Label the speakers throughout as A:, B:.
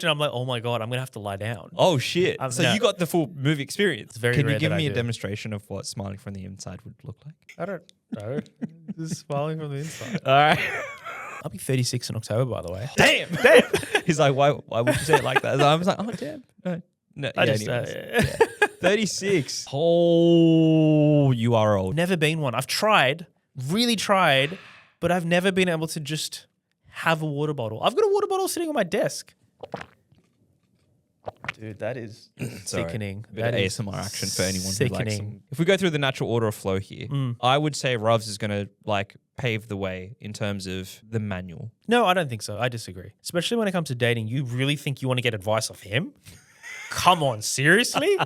A: and I'm like, oh my God, I'm going to have to lie down.
B: Oh, shit. So
A: no.
B: you got the full movie experience.
A: It's very
B: Can you
A: rare
B: give
A: that I
B: me a
A: do.
B: demonstration of what smiling from the inside would look like?
A: I don't know. Just smiling from the inside.
B: All right.
A: I'll be 36 in October, by the way.
B: Damn. He's like, why would you say it like that? And I was like, oh, damn. No.
A: I
B: Yeah,
A: just,
B: anyways. 36. Oh, you are old.
A: Never been one. I've tried, really tried, but I've never been able to just have a water bottle. I've got a water bottle sitting on my desk. Dude, that is sickening.
B: A bit
A: That
B: of
A: is
B: ASMR action for anyone who likes
A: sickening.
B: them. If we go through the natural order of flow here, I would say Ruvs is going to pave the way in terms of the manual.
A: No, I don't think so. I disagree. Especially when it comes to dating. You really think you want to get advice off him? Come on, seriously?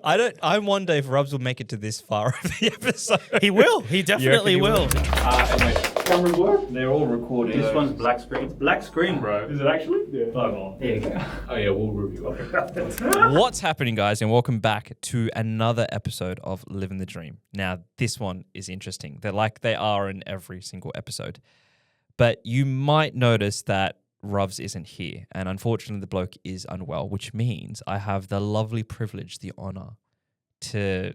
B: I wonder if Rubs will make it to this far of the episode.
A: He will. He definitely
B: he
A: will.
C: Anyway, cameras work?
B: They're all recording.
C: This one's black screen. Black screen, bro.
D: Is it actually? Yeah.
C: Five on. There you go.
D: Oh yeah, we'll review it.
B: What's happening, guys, and welcome back to another episode of Living the Dream. Now, this one is interesting. They're like they are in every single episode. But you might notice that Ruvs isn't here, and unfortunately the bloke is unwell, which means I have the lovely privilege, the honor to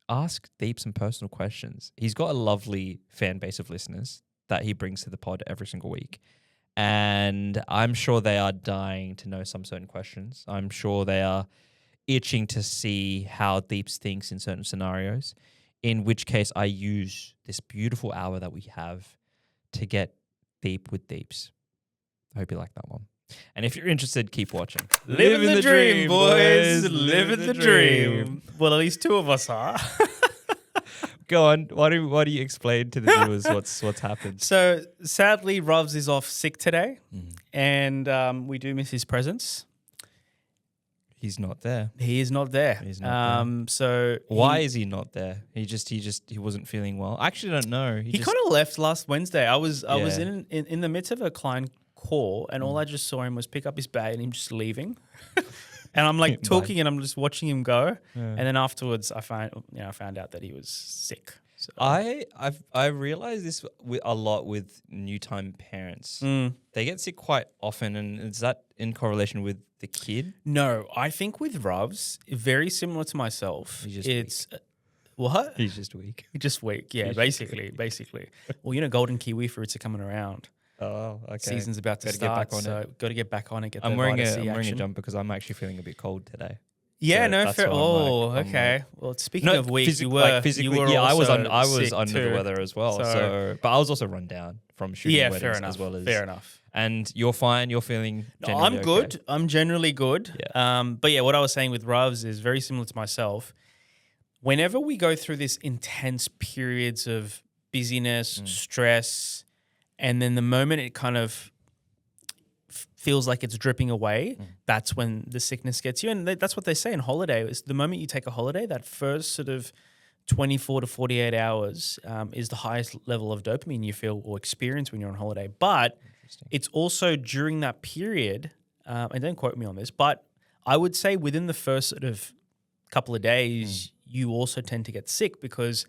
B: ask Deep some personal questions. He's got a lovely fan base of listeners that he brings to the pod every single week, and I'm sure they are dying to know some certain questions. I'm sure they are itching to see how Deeps thinks in certain scenarios, in which case I use this beautiful hour that we have to get deep with Deeps. I hope you like that one. And if you're interested, keep watching.
A: Living the dream, boys. Living the dream. Well, at least two of us are.
B: Go on. Why do you explain to the viewers what's happened?
A: So, sadly, Ruvs is off sick today, and we do miss his presence.
B: He's not there.
A: He is not there.
B: He's not there.
A: So
B: Why is he not there? He wasn't feeling well. I actually don't know.
A: He kind of left last Wednesday. I was in the midst of a client call, and all I just saw him was pick up his bag and him just leaving. And I'm like talking, and I'm just watching him go. And then afterwards, I found out that he was sick. So.
B: I realize this a lot with new time parents. They get sick quite often, and is that in correlation with the kid?
A: No, I think with Ruvs, very similar to myself. It's what?
B: He's just weak.
A: Just weak, yeah. Basically. Well, golden kiwi fruits are coming around.
B: Oh, okay.
A: Season's about to start, got to get back on it.
B: I'm wearing a jumper because I'm actually feeling a bit cold today.
A: Yeah,
B: so
A: no, fair. Okay. Well, speaking of weak, you were physically. Yeah, I was under
B: the weather as well. So, but I was also run down from shooting weddings
A: fair enough,
B: as well as.
A: Fair enough.
B: And you're fine. You're feeling.
A: No, I'm good.
B: Okay.
A: I'm generally good.
B: Yeah.
A: But yeah, what I was saying with Ruvs is very similar to myself. Whenever we go through this intense periods of busyness, stress, and then the moment it kind of feels like it's dripping away, that's when the sickness gets you. And that's what they say in holiday is the moment you take a holiday, that first sort of 24 to 48 hours is the highest level of dopamine you feel or experience when you're on holiday. But it's also during that period, and don't quote me on this, but I would say within the first sort of couple of days, you also tend to get sick because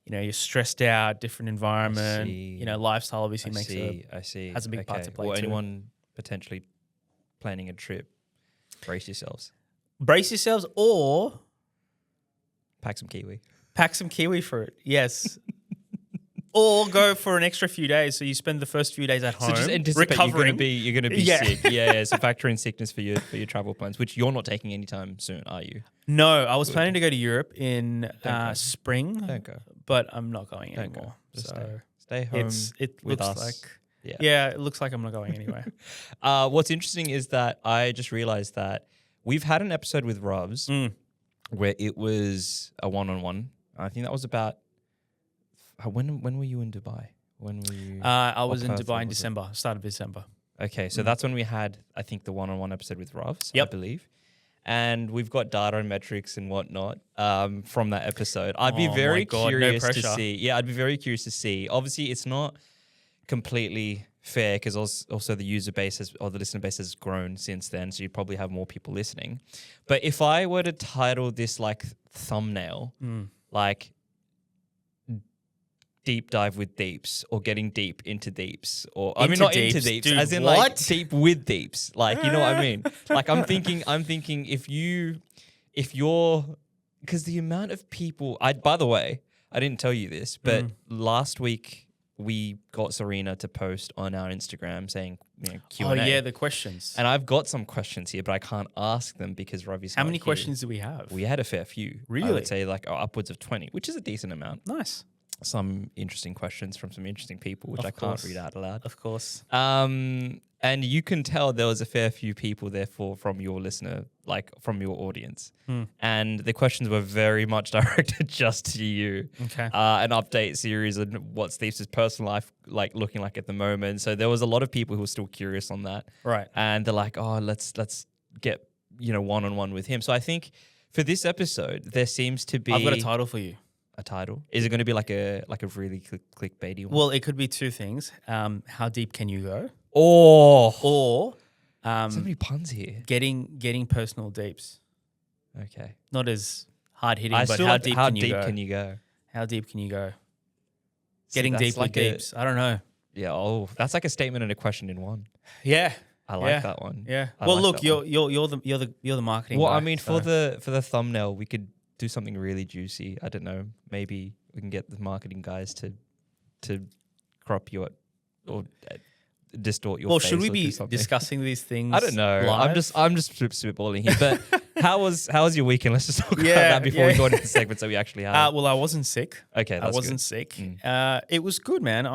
A: you're stressed out, different environment. Lifestyle obviously has a big part to play.
B: Or
A: too.
B: anyone potentially planning a trip, brace yourselves.
A: Brace yourselves, or
B: pack some kiwi.
A: Pack some kiwi fruit. Yes. Or go for an extra few days, so you spend the first few days at home.
B: So just anticipate
A: recovering.
B: you're gonna be sick. Yeah. So factor in sickness for your travel plans, which you're not taking anytime soon, are you?
A: No, I was planning to go to Europe in spring.
B: Don't go.
A: But I'm not going anymore.
B: Don't go. Just
A: so
B: stay home.
A: It
B: with
A: looks
B: us.
A: like it looks like I'm not going anywhere.
B: What's interesting is that I just realized that we've had an episode with Ruvs where it was a one-on-one. I think that was about when were you in Dubai? When were you?
A: I was in Dubai in December, start of December.
B: Okay, so that's when we had, I think, the one-on-one episode with Ruvs, I believe. And we've got data and metrics and whatnot from that episode. I'd be very curious to see. Yeah, I'd be very curious to see. Obviously, it's not completely fair because also the user base or the listener base has grown since then, so you'd probably have more people listening. But if I were to title this like thumbnail, like deep dive with deeps or getting deep into deeps or I mean
A: Into
B: not into
A: deeps?
B: deeps
A: Dude,
B: as in
A: what?
B: like deep with deeps, like you know what I mean. Like I'm thinking if you're because the amount of people by the way, I didn't tell you this, but last week we got Serena to post on our Instagram saying Q&A.
A: Oh yeah, the questions.
B: And I've got some questions here, but I can't ask them because Ravi's
A: How
B: not
A: many
B: here.
A: questions do we have?
B: We had a fair few. I
A: Really?
B: would say like upwards of 20, which is a decent amount.
A: Nice.
B: Some interesting questions from some interesting people, which
A: Of
B: I can't
A: course.
B: read out aloud.
A: Of course.
B: And you can tell there was a fair few people therefore from your listener, like from your audience. And the questions were very much directed just to you.
A: Okay.
B: An update series and what Steve's personal life like looking like at the moment. So there was a lot of people who were still curious on that.
A: Right.
B: And they're like, oh, let's get, one-on-one with him. So I think for this episode, there seems to be
A: I've got a title for you.
B: a title. Is it going to be like a really clickbaity one?
A: Well, it could be two things. How deep can you go?
B: Oh,
A: Or
B: so many puns here.
A: getting personal deeps.
B: Okay.
A: Not as hard hitting,
B: I
A: but
B: still
A: how
B: like
A: deep
B: how
A: can
B: deep
A: you go?
B: can you go?
A: How deep can you go?
B: See,
A: Getting
B: that's
A: deep
B: like
A: with
B: a-
A: deeps. I don't know.
B: Yeah. Oh, that's like a statement and a question in one.
A: Yeah.
B: I like that one.
A: Yeah.
B: I
A: Well,
B: like
A: look,
B: that
A: you're
B: one.
A: the marketing.
B: Well,
A: guy,
B: I mean,
A: so-
B: for the thumbnail, we could do something really juicy. I don't know. Maybe we can get the marketing guys to crop you or distort your.
A: Well,
B: face
A: should we
B: or do
A: be
B: something.
A: discussing these things?
B: I don't know.
A: live?
B: I'm just spitballing here. But how was your weekend? Let's just talk about
A: Yeah,
B: that before we
A: yeah.
B: go into the segments that we actually have.
A: Well, I wasn't sick.
B: Okay,
A: I
B: that's
A: wasn't
B: good.
A: sick.
B: Mm.
A: It was good, man.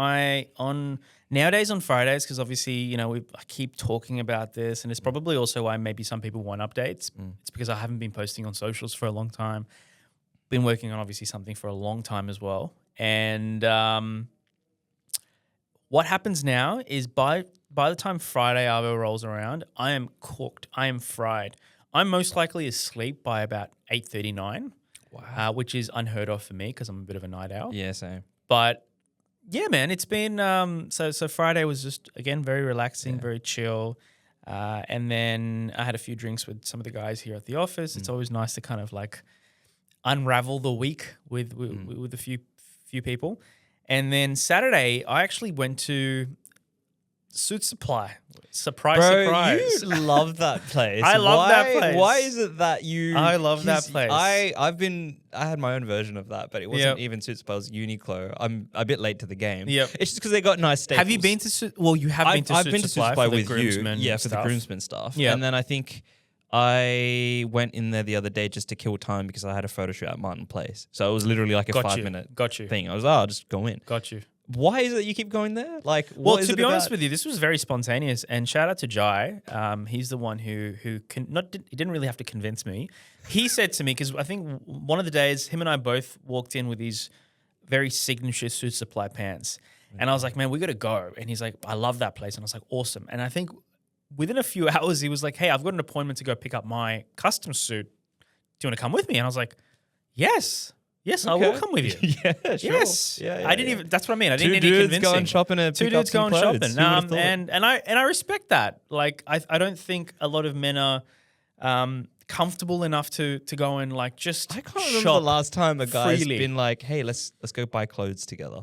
A: Nowadays on Fridays, because obviously, I keep talking about this, and it's probably also why maybe some people want updates. It's because I haven't been posting on socials for a long time. Been working on obviously something for a long time as well. And what happens now is by the time Friday Arvo rolls around, I am cooked. I am fried. I'm most likely asleep by about 8:39.
B: Wow.
A: Which is unheard of for me because I'm a bit of a night owl.
B: Yeah, same.
A: But yeah, man, it's been so Friday was just again very relaxing,
B: Yeah.
A: very chill. And then I had a few drinks with some of the guys here at the office. It's always nice to kind of like unravel the week with a few people. And then Saturday, I actually went to Suit Supply. Surprise.
B: You love that place.
A: I love that place.
B: Why is it that you?
A: I love that
B: 'cause
A: place.
B: I had my own version of that, but it wasn't
A: Yep.
B: even Suit Supply. It was Uniqlo. I'm a bit late to the game.
A: Yep.
B: It's just because they got nice staples.
A: Have you been to Suit? Well, you have been to
B: I've
A: Suit
B: been to Suit
A: Supply
B: Supply
A: for the
B: with you.
A: groomsmen
B: Yeah, for the
A: stuff.
B: groomsmen stuff.
A: Yep.
B: And then I think I went in there the other day just to kill time because I had a photo shoot at Martin Place. So it was literally like a
A: Got
B: 5-minute
A: Got you.
B: thing. I was, I'll just go in.
A: Got you.
B: Why is it you keep going there? Like,
A: Well,
B: what is
A: to
B: it
A: be honest
B: about?
A: with you, this was very spontaneous. And shout out to Jai. He's the one who he didn't really have to convince me. He said to me, because I think one of the days him and I both walked in with these very signature Suit Supply pants. And I was like, man, we got to go. And he's like, I love that place. And I was like, awesome. And I think within a few hours, he was like, hey, I've got an appointment to go pick up my custom suit. Do you want to come with me? And I was like, yes. Yes, I will
B: Okay.
A: come with you.
B: Yeah, sure.
A: Yes.
B: Yeah,
A: I didn't even, that's what I mean. I didn't
B: Two
A: need any
B: dudes
A: convincing.
B: going shopping to
A: Two
B: pick up
A: dudes
B: some
A: going
B: clothes.
A: shopping.
B: Who would've thought?
A: And I respect that. Like I don't think a lot of men are comfortable enough to go and like just
B: I can't remember
A: shop
B: the last time a guy's
A: freely.
B: been like, "Hey, let's go buy clothes together."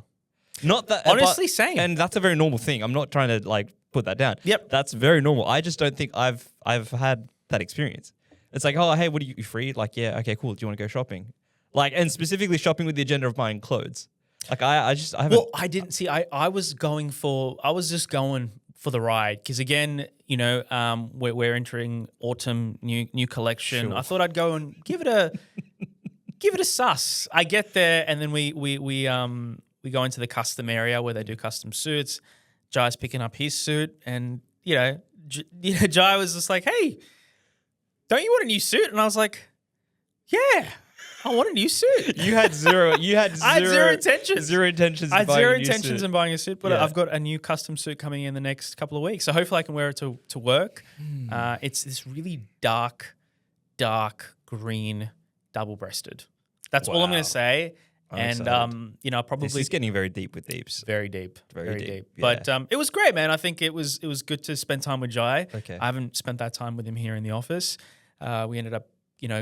B: Not that
A: Honestly, same.
B: and that's a very normal thing. I'm not trying to like put that down.
A: Yep.
B: That's very normal. I just don't think I've had that experience. It's like, oh, hey, what are you free? Like, yeah, okay, cool. Do you want to go shopping? Like, and specifically shopping with the agenda of buying clothes. Like, I haven't.
A: Well, I didn't see. I was just going for the ride because again, we're entering autumn, new collection.
B: Sure.
A: I thought I'd go and give it a suss. I get there and then we go into the custom area where they do custom suits. Jai's picking up his suit, and Jai was just like, "Hey, don't you want a new suit?" And I was like, "Yeah, I want a new suit."
B: you had zero.
A: I had zero intentions.
B: Zero intentions.
A: I
B: of
A: had
B: buying
A: zero
B: a new
A: intentions
B: suit.
A: in buying a suit, but
B: Yeah.
A: I've got a new custom suit coming in the next couple of weeks. So hopefully I can wear it to work. It's this really dark green, double-breasted. That's all I'm
B: Wow.
A: going to say.
B: I'm
A: And
B: excited.
A: probably
B: This is getting very deep with deeps.
A: very deep,
B: Very deep,
A: But it was great, man. I think it was good to spend time with Jai.
B: Okay.
A: I haven't spent that time with him here in the office. We ended up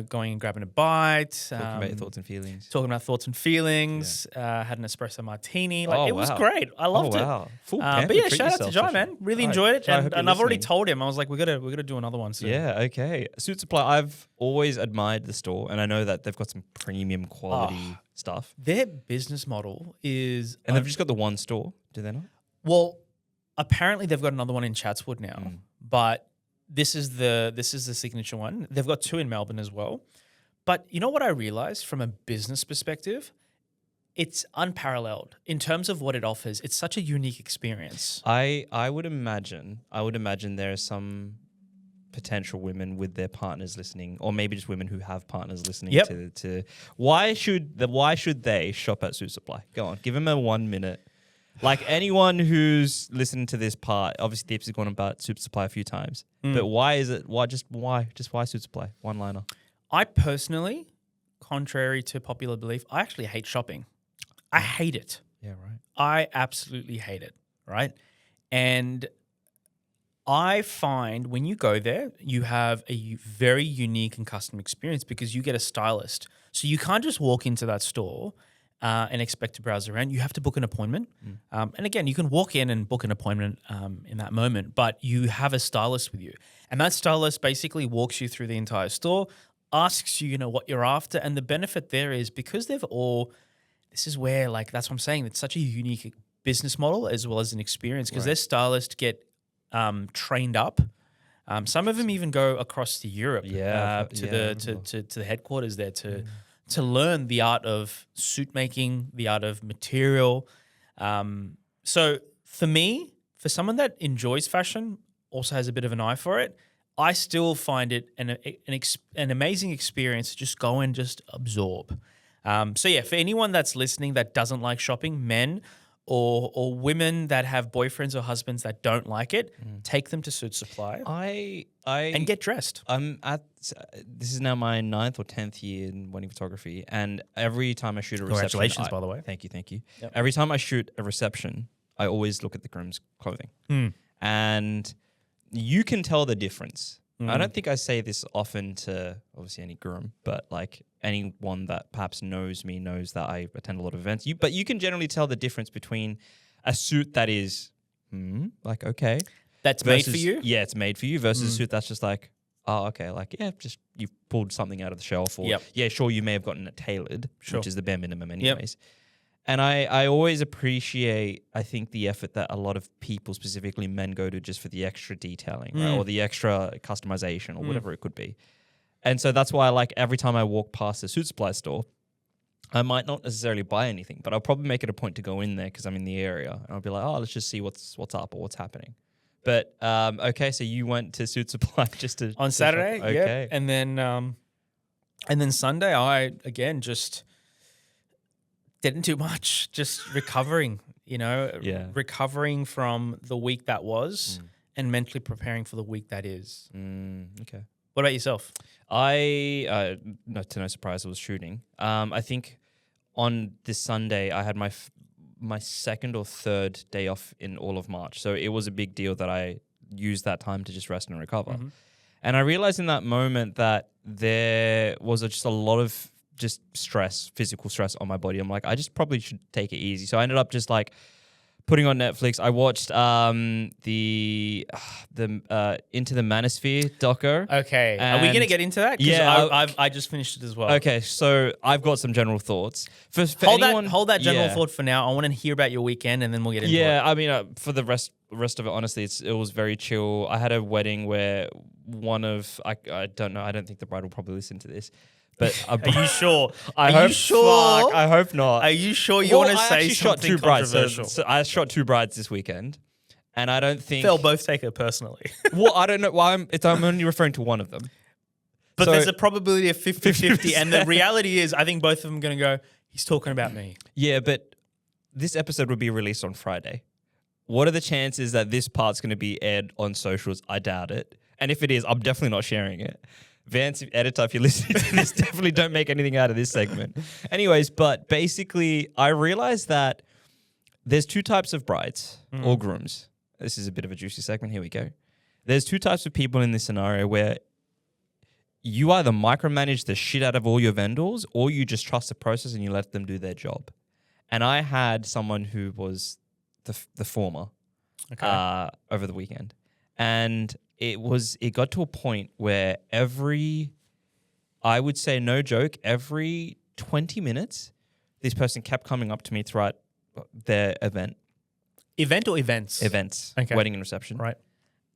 A: going and grabbing a bite.
B: Talking about your thoughts and feelings.
A: Talking about thoughts and feelings. Had an espresso martini. Like it was great. I loved it.
B: Full
A: But yeah, shout out to Jai, man. Really enjoyed it.
B: Jai, I hope
A: And
B: you're
A: I've already
B: listening.
A: told him, I was like, we gotta do another one soon.
B: Yeah, okay. Suit Supply, I've always admired the store, and I know that they've got some premium quality stuff.
A: Their business model is
B: And they've just got the one store, do they not?
A: well, apparently they've got another one in Chatswood now, but this is the signature one. They've got two in Melbourne as well. But you know what I realized from a business perspective? It's unparalleled in terms of what it offers. It's such a unique experience.
B: I would imagine there are some potential women with their partners listening, or maybe just women who have partners listening to why should they shop at Suit Supply? Go on, give them a 1 minute. Like anyone who's listened to this part, obviously Deeps has gone about Suit Supply a few times, but why Suit Supply? One liner.
A: I personally, contrary to popular belief, I actually hate shopping. I hate it.
B: Yeah, right.
A: I absolutely hate it, right? And I find when you go there, you have a very unique and custom experience because you get a stylist. So you can't just walk into that store and expect to browse around. You have to book an appointment. And again, you can walk in and book an appointment in that moment, but you have a stylist with you. And that stylist basically walks you through the entire store, asks you, what you're after. And the benefit there is because this is where, that's what I'm saying. It's such a unique business model as well as an experience because their stylists get trained up. Some of them even go across to Europe, to the headquarters there to learn the art of suit making, the art of material. So for me, for someone that enjoys fashion, also has a bit of an eye for it, I still find it an amazing experience to just go and just absorb. So yeah, for anyone that's listening that doesn't like shopping, men or women that have boyfriends or husbands that don't like it, take them to Suit Supply and get dressed.
B: This is now my 9th or 10th year in wedding photography, and every time I shoot a reception,
A: congratulations, by the way.
B: Thank you.
A: Yep.
B: Every time I shoot a reception, I always look at the groom's clothing, and you can tell the difference. I don't think I say this often to obviously any groom, but like anyone that perhaps knows me knows that I attend a lot of events. But you can generally tell the difference between a suit that is okay,
A: that's
B: versus,
A: made for you.
B: Yeah, it's made for you versus a suit that's just like, oh, okay, just you've pulled something out of the shelf, or yeah, sure, you may have gotten it tailored, which is the bare minimum anyways. And I always appreciate, I think, the effort that a lot of people, specifically men, go to just for the extra detailing, right? Or the extra customization or whatever it could be. And so that's why, every time I walk past a Suit Supply store, I might not necessarily buy anything, but I'll probably make it a point to go in there because I'm in the area. And I'll be like, oh, let's just see what's up or what's happening. But, okay, so you went to Suit Supply just to...
A: On Saturday,
B: okay.
A: And then Sunday, I, again, just... didn't do much, just recovering, recovering from the week that was and mentally preparing for the week that is.
B: Okay.
A: What about yourself?
B: To no surprise, I was shooting. I think on this Sunday, I had my second or third day off in all of March. So it was a big deal that I used that time to just rest and recover. And I realized in that moment that there was just a lot of just stress, physical stress on my body. I'm like, I just probably should take it easy. So I ended up just putting on Netflix. I watched the Into the Manosphere doco.
A: Okay. Are we going to get into that?
B: Yeah.
A: I just finished it as well.
B: Okay. So I've got some general thoughts.
A: Hold that general thought for now. I want to hear about your weekend and then we'll get into it.
B: Yeah. I mean, for the rest of it, honestly, it was very chill. I had a wedding where I don't know. I don't think the bride will probably listen to this. But
A: are you sure?
B: I hope not.
A: Are you sure you want to say something
B: two brides,
A: controversial?
B: so I shot 2 brides this weekend, and I don't think
A: they'll both take it personally.
B: Well, I don't know. Well, I'm only referring to one of them.
A: But there's a probability of 50-50, and the reality is, I think both of them are going to go, he's talking about me.
B: Yeah, but this episode will be released on Friday. What are the chances that this part's going to be aired on socials? I doubt it. And if it is, I'm definitely not sharing it. Vance, editor, if you're listening to this, definitely don't make anything out of this segment. Anyways, but basically, I realized that there's 2 types of brides or grooms. This is a bit of a juicy segment. Here we go. There's 2 types of people in this scenario where you either micromanage the shit out of all your vendors or you just trust the process and you let them do their job. And I had someone who was the former over the weekend. And it got to a point where I would say no joke, every 20 minutes, this person kept coming up to me throughout their event.
A: Event or events?
B: Events.
A: Okay.
B: Wedding and reception.
A: Right.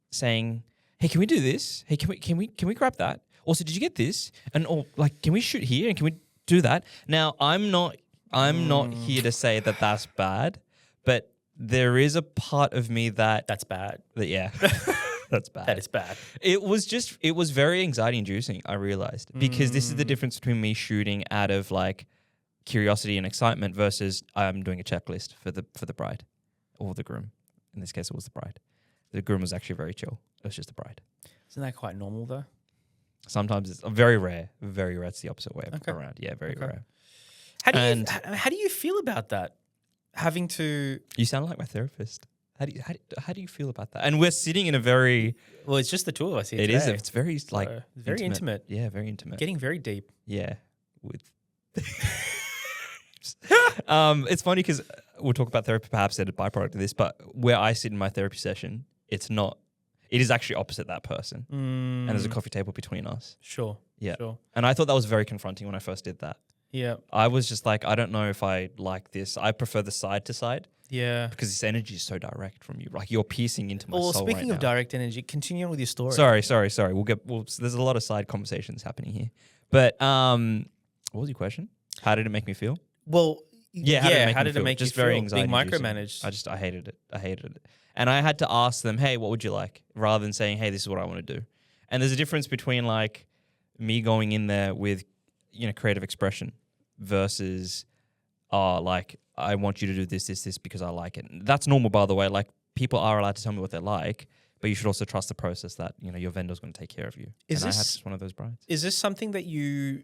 B: Saying, hey, can we do this? Hey, can we grab that? Also, did you get this? And can we shoot here and can we do that? Now, I'm not here to say that that's bad, but there is a part of me
A: That's bad.
B: yeah. That's bad.
A: That is bad.
B: It was very anxiety inducing, I realized, because this is the difference between me shooting out of like curiosity and excitement versus I'm doing a checklist for the bride or the groom. In this case, it was the bride. The groom was actually very chill. It was just the bride.
A: Isn't that quite normal though?
B: Sometimes it's very rare. Very rare. It's the opposite way
A: Okay.
B: around. Yeah, very rare.
A: How do you feel about that? Having to
B: You sound like my therapist. How do you feel about that? And we're sitting in a very
A: it's just the two of us here
B: it
A: today.
B: is. It's very like
A: very intimate.
B: Yeah, very intimate.
A: Getting very deep.
B: Yeah, with. It's funny because we'll talk about therapy perhaps as a byproduct of this, but where I sit in my therapy session, it is actually opposite that person, and there's a coffee table between us.
A: Sure.
B: Yeah,
A: Sure.
B: and I thought that was very confronting when I first did that.
A: Yeah.
B: I was just like, I don't know if I like this. I prefer the side to side.
A: Yeah.
B: Because this energy is so direct from you. Like you're piercing into my soul
A: Speaking
B: right
A: of
B: now.
A: direct energy, continue on with your story.
B: Sorry. There's a lot of side conversations happening here. But what was your question? How did it make me feel?
A: Well,
B: how
A: did it make
B: just
A: you
B: very
A: feel? Being
B: anxiety-inducing.
A: micromanaged.
B: I hated it. And I had to ask them, hey, what would you like? Rather than saying, hey, this is what I want to do. And there's a difference between like me going in there with, creative expression versus like I want you to do this because I like it. And that's normal, by the way. Like people are allowed to tell me what they like, but you should also trust the process that your vendor's going to take care of you. I had just one of those brides.
A: Is this something that you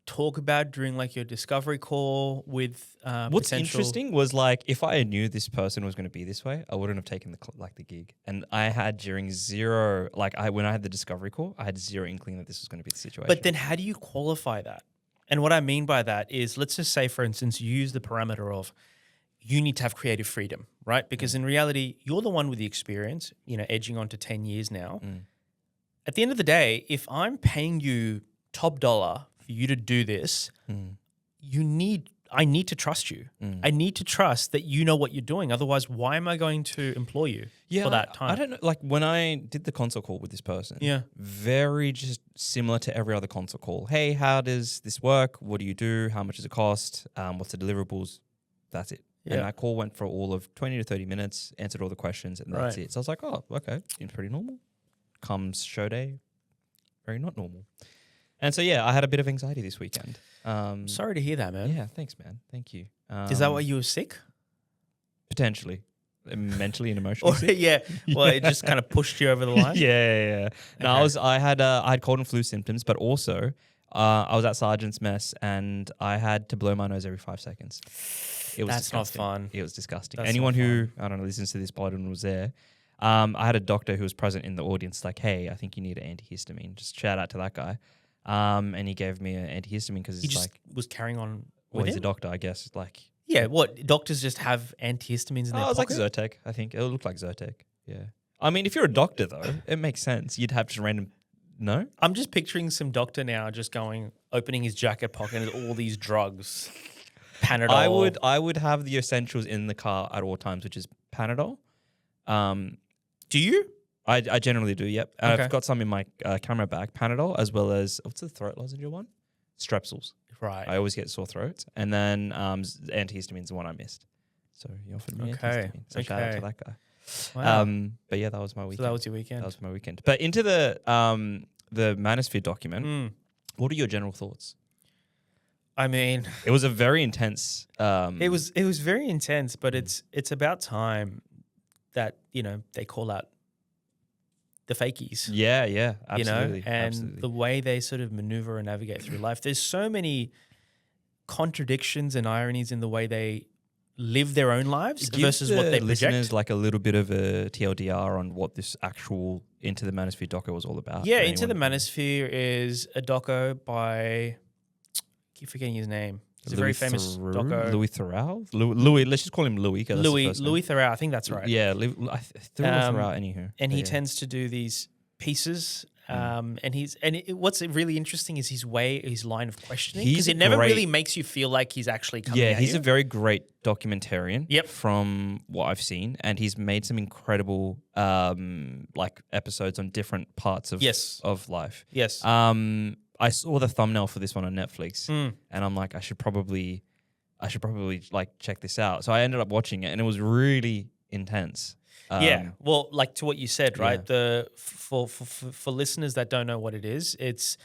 A: talk about during like your discovery call with
B: What's interesting was like if I knew this person was going to be this way, I wouldn't have taken the gig. And I had when I had the discovery call, I had zero inkling that this was going to be the situation.
A: But then how do you qualify that? And what I mean by that is, let's just say, for instance, you use the parameter of you need to have creative freedom, right? Because in reality, you're the one with the experience, edging on to 10 years now. At the end of the day, if I'm paying you top dollar for you to do this, I need to trust you. I need to trust that you know what you're doing. Otherwise, why am I going to employ you for that time?
B: I don't know. Like when I did the consult call with this person, very just similar to every other consult call. Hey, how does this work? What do you do? How much does it cost? What's the deliverables? That's it.
A: Yeah.
B: And that call went for all of 20 to 30 minutes, answered all the questions, and that's it. So I was like, oh, okay, seems pretty normal. Comes show day, very not normal. And so, I had a bit of anxiety this weekend.
A: Sorry to hear that, man.
B: Yeah, thanks, man. Thank you.
A: Is that why you were sick?
B: Potentially. Mentally and emotionally
A: Or,
B: sick.
A: Well, it just kind of pushed you over the line?
B: Yeah. No,
A: Okay.
B: I had cold and flu symptoms, but also I was at Sergeant's Mess and I had to blow my nose every 5 seconds. It was
A: That's not
B: disgusting.
A: fun.
B: It was disgusting.
A: That's
B: Anyone
A: not
B: who, I don't know, listens to this pod and was there, I had a doctor who was present in the audience like, hey, I think you need an antihistamine. Just shout out to that guy. And he gave me an antihistamine because
A: He
B: it's
A: just
B: like,
A: was carrying on
B: well,
A: with
B: he's a
A: him?
B: doctor, I guess. Like,
A: Yeah, what? Doctors just have antihistamines in their
B: it was
A: pocket?
B: like Zyrtec, I think. It looked like Zyrtec. Yeah. I mean, if you're a doctor, though, it makes sense. You'd have just random. No?
A: I'm just picturing some doctor now just opening his jacket pocket and all these drugs. Panadol.
B: I would have the essentials in the car at all times, which is Panadol.
A: Do you?
B: I generally do, yep.
A: Okay.
B: I've got some in my camera bag, Panadol, as well as, what's the throat lozenge one? Strepsils.
A: Right.
B: I always get sore throats. And then antihistamine's the one I missed. So he offered me
A: Okay.
B: antihistamine. So shout out to that guy.
A: Wow.
B: But yeah, that was my weekend.
A: So that was your weekend.
B: That was my weekend. But into the Manosphere document,
A: Mm.
B: what are your general thoughts?
A: I mean,
B: It was a very intense.
A: it was very intense, but it's about time that they call out the fakies.
B: Yeah, absolutely.
A: And
B: absolutely.
A: the way they sort of maneuver and navigate through life. There's so many contradictions and ironies in the way they live their own lives
B: Give
A: versus what they
B: listeners
A: project.
B: like a little bit of a TLDR on what this actual Into the Manosphere doco was all about.
A: Yeah,
B: for
A: Into the
B: anyone.
A: Manosphere is a doco by, I keep forgetting his name. He's a very famous doco.
B: Louis Theroux? Louis, let's just call him Louis. 'Cause that's the first name.
A: Louis Theroux, I think that's right.
B: Yeah, Theroux, anywho.
A: And he
B: Yeah.
A: tends to do these pieces. What's really interesting is his line of questioning, because
B: He's
A: it never
B: great-
A: really makes you feel like he's actually coming
B: Yeah,
A: at
B: he's
A: you.
B: a very great documentarian.
A: Yep.
B: From what I've seen, and he's made some incredible like episodes on different parts of
A: Yes.
B: of life.
A: Yes.
B: I saw the thumbnail for this one on Netflix,
A: Mm.
B: and I'm like, I should probably like check this out. So I ended up watching it, and it was really intense.
A: Yeah, well, like to what you said, right?
B: Yeah.
A: For listeners that don't know what it is, it's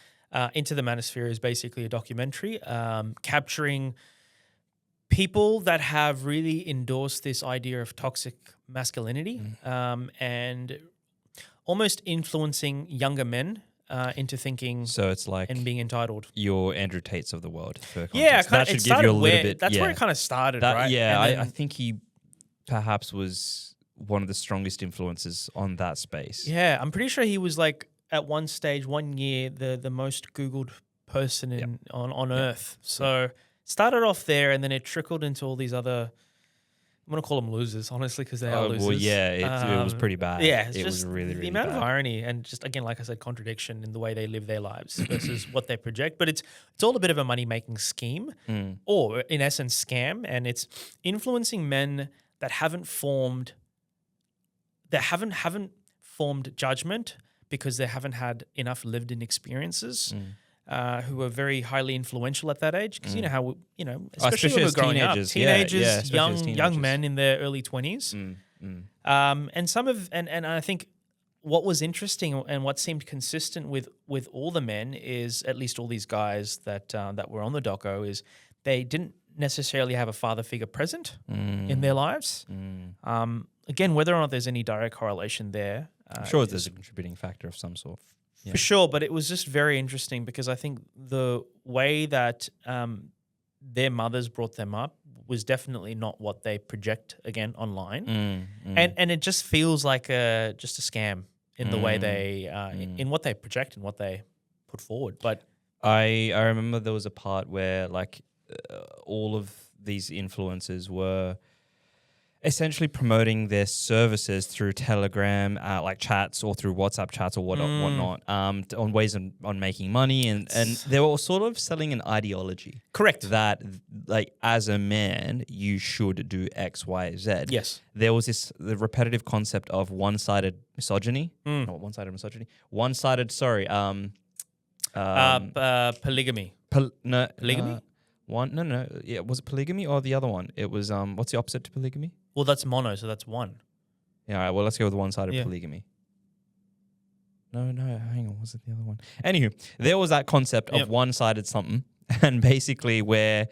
A: Into the Manosphere is basically a documentary capturing people that have really endorsed this idea of toxic masculinity and almost influencing younger men into thinking
B: So it's like
A: and being entitled.
B: your Andrew Tates of the world. For
A: Yeah,
B: context. that should
A: it
B: give you a
A: started
B: little bit.
A: That's
B: yeah.
A: where it kind of started,
B: That-
A: right?
B: Yeah,
A: And
B: I
A: then-
B: think he perhaps was one of the strongest influences on that space.
A: Yeah, I'm pretty sure he was like at one stage, 1 year, the most Googled person on Earth. So started off there, and then it trickled into all these other. I'm gonna call them losers, honestly, because they are losers.
B: Well, yeah, it was pretty bad.
A: Yeah, it's
B: it
A: just
B: was really,
A: the
B: really
A: amount
B: bad.
A: of irony and just again, like I said, contradiction in the way they live their lives versus what they project. But it's all a bit of a money making scheme, or in essence, scam, and it's influencing men that haven't formed judgment because they haven't had enough lived-in experiences. Who are very highly influential at that age, because you know how especially when we're
B: as
A: growing up,
B: teenagers. Yeah,
A: teenagers,
B: especially as
A: young
B: teenagers.
A: men in their early 20s. And some of and I think what was interesting and what seemed consistent with all the men is, at least all these guys that were on the doco, is they didn't necessarily have a father figure present in their lives. Again, whether or not there's any direct correlation there,
B: I'm sure there's a contributing factor of some sort.
A: for sure, but it was just very interesting because I think the way that their mothers brought them up was definitely not what they project again online, and it just feels like just a scam in the way they in what they project and what they put forward. But
B: I remember there was a part where like all of these influencers were essentially promoting their services through Telegram, like chats, or through WhatsApp chats or whatnot, on ways on making money, and they were sort of selling an ideology.
A: correct.
B: That like as a man you should do X, Y, Z.
A: Yes.
B: There was the repetitive concept of one-sided misogyny. Not one-sided misogyny. One-sided. Sorry.
A: Polygamy. Polygamy?
B: No. Yeah, was it polygamy or the other one? It was what's the opposite to polygamy?
A: Well, that's mono, so that's one.
B: Yeah, all right, well, let's go with one-sided
A: Yeah.
B: polygamy. No, hang on, was it the other one? Anywho, there was that concept of one-sided something, and basically where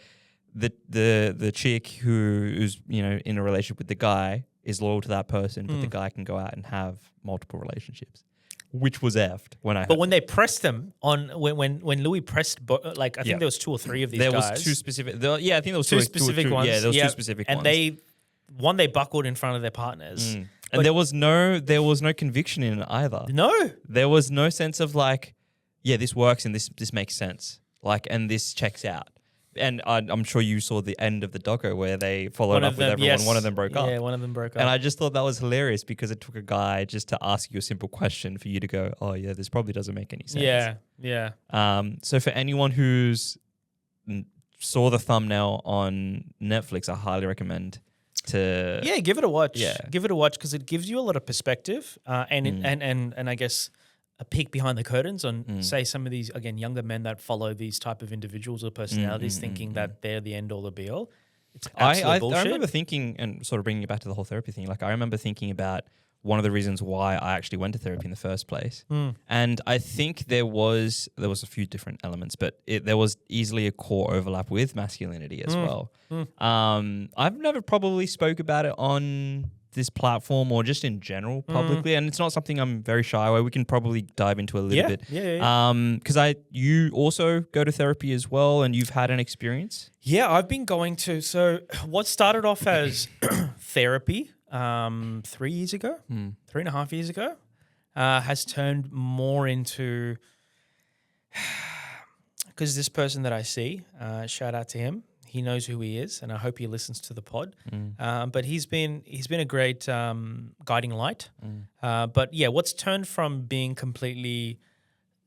B: the chick who's in a relationship with the guy is loyal to that person, but the guy can go out and have multiple relationships, which was effed when I.
A: But when they pressed them on when Louis pressed, I think there was 2 or 3 of these
B: there
A: guys.
B: was 2 specific. I think there was
A: two
B: two
A: specific
B: two,
A: ones.
B: Yeah, there was
A: Yep.
B: 2 specific
A: and
B: ones.
A: they buckled in front of their partners.
B: And there was no conviction in it either.
A: No.
B: There was no sense of like, yeah, this works and this makes sense, like, and this checks out. And I'm sure you saw the end of the doco where they followed up with everyone.
A: Yes.
B: One of them broke up.
A: Yeah, one of them broke up.
B: And I just thought that was hilarious because it took a guy just to ask you a simple question for you to go, oh yeah, this probably doesn't make any sense.
A: Yeah.
B: So for anyone who's saw the thumbnail on Netflix, I highly recommend to
A: Give it a watch.
B: Yeah.
A: Give it a watch because it gives you a lot of perspective and I guess a peek behind the curtains on say some of these again younger men that follow these type of individuals or personalities thinking that they're the end all the be all. It's absolute bullshit.
B: I remember thinking, and sort of bringing it back to the whole therapy thing, like I remember thinking about one of the reasons why I actually went to therapy in the first place. And I think there was a few different elements, but there was easily a core overlap with masculinity as well. I've never probably spoke about it on this platform or just in general publicly, and it's not something I'm very shy away. We can probably dive into a little bit. Because you also go to therapy as well, and you've had an experience.
A: Yeah, I've been going to. So what started off as therapy 3 years ago, 3.5 years ago, has turned more into, because this person that I see, shout out to him. He knows who he is, and I hope he listens to the pod. But he's been a great guiding light. But yeah, what's turned from being completely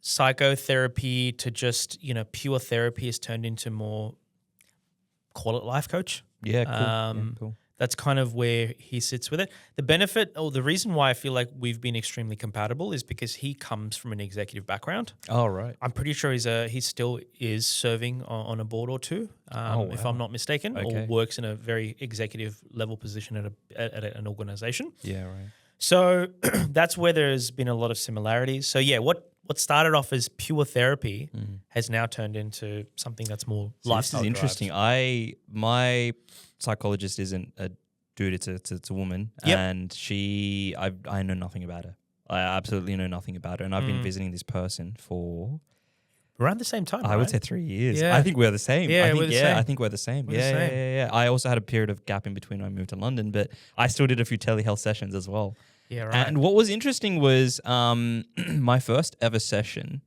A: psychotherapy to just pure therapy has turned into more, call it life coach.
B: Yeah, cool. Cool.
A: That's kind of where he sits with it. The benefit, or the reason why I feel like we've been extremely compatible, is because he comes from an executive background.
B: Oh, right.
A: I'm pretty sure he still is serving on a board or two, if I'm not mistaken, or works in a very executive level position at an organization.
B: Yeah, right.
A: So that's where there's been a lot of similarities. So yeah, what started off as pure therapy has now turned into something that's more lifestyle.
B: This is interesting. My psychologist isn't a dude; it's a woman, and I know nothing about her. I absolutely know nothing about her, and I've been visiting this person for
A: around the same time.
B: I would say 3 years.
A: Yeah.
B: I think we're the same.
A: Yeah,
B: I
A: we're the same.
B: I think we're the same. Yeah. I also had a period of gap in between when I moved to London, but I still did a few telehealth sessions as well.
A: Yeah, right.
B: And what was interesting was my first ever session.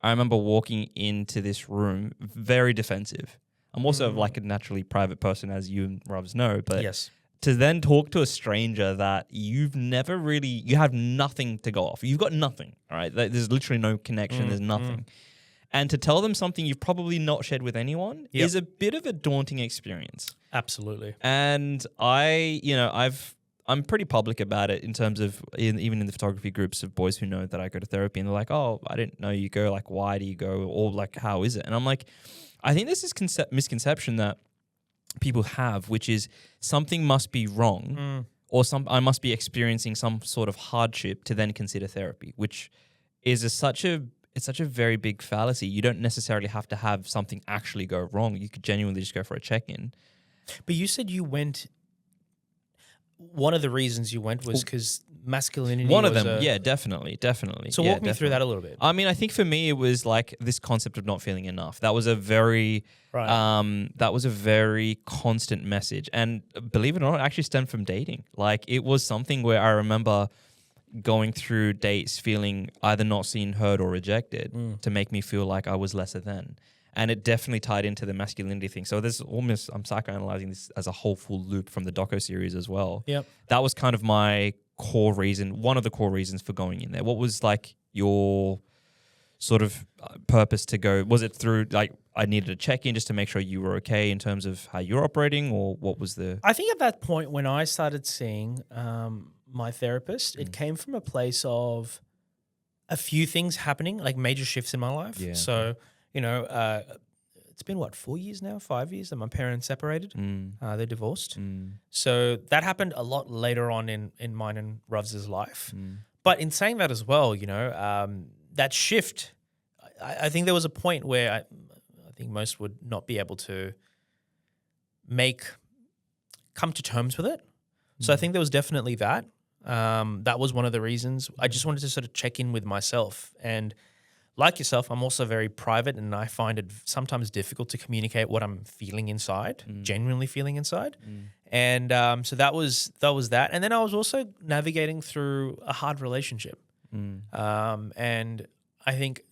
B: I remember walking into this room very defensive. I'm also like a naturally private person, as you and Robs know, but
A: yes.
B: To then talk to a stranger that you have nothing to go off. You've got nothing, all right? There's literally no connection. There's nothing. And to tell them something you've probably not shared with anyone is a bit of a daunting experience.
A: Absolutely.
B: And I'm pretty public about it in terms of even in the photography groups of boys who know that I go to therapy, and they're like, "Oh, I didn't know you go. Like, why do you go? Or like, how is it?" And I'm like, I think this is misconception that people have, which is something must be wrong, or I must be experiencing some sort of hardship to then consider therapy, which is such a very big fallacy. You don't necessarily have to have something actually go wrong. You could genuinely just go for a check-in.
A: But you said you went. One of the reasons you went was because masculinity.
B: One of them, yeah, definitely.
A: So walk me through that a little bit.
B: I mean, I think for me it was like this concept of not feeling enough. That was a very, constant message, and believe it or not, it actually stemmed from dating. Like it was something where I remember going through dates feeling either not seen, heard, or rejected to make me feel like I was lesser than. And it definitely tied into the masculinity thing. So there's almost, I'm psychoanalyzing this as a whole full loop from the doco series as well.
A: Yep.
B: That was kind of my core reason, one of the core reasons for going in there. What was like your sort of purpose to go? Was it through like I needed a check-in just to make sure you were okay in terms of how you're operating, or what was the...
A: I think at that point when I started seeing my therapist, it came from a place of a few things happening, like major shifts in my life.
B: Yeah.
A: So... it's been 4 years now, 5 years that my parents separated. They're divorced. So that happened a lot later on in mine and Rav's life. But in saying that as well, that shift, I think there was a point where I think most would not be able to come to terms with it. So I think there was definitely that. That was one of the reasons. I just wanted to sort of check in with myself. And like yourself, I'm also very private, and I find it sometimes difficult to communicate what I'm feeling inside, genuinely feeling inside. And so that was that. And then I was also navigating through a hard relationship. And I think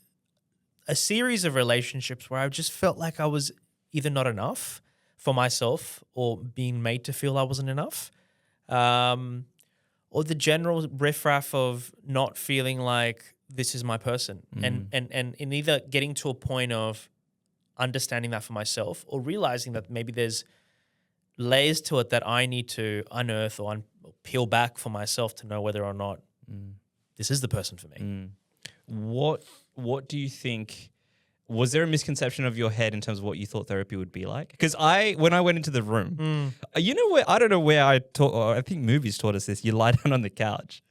A: a series of relationships where I just felt like I was either not enough for myself or being made to feel I wasn't enough. Or the general riffraff of not feeling like this is my person, and in either getting to a point of understanding that for myself or realizing that maybe there's layers to it that I need to unearth or peel back for myself to know whether or not this is the person for me.
B: What do you think? Was there a misconception of your head in terms of what you thought therapy would be like? Because when I went into the room, I don't know where I taught, or I think movies taught us this. You lie down on the couch.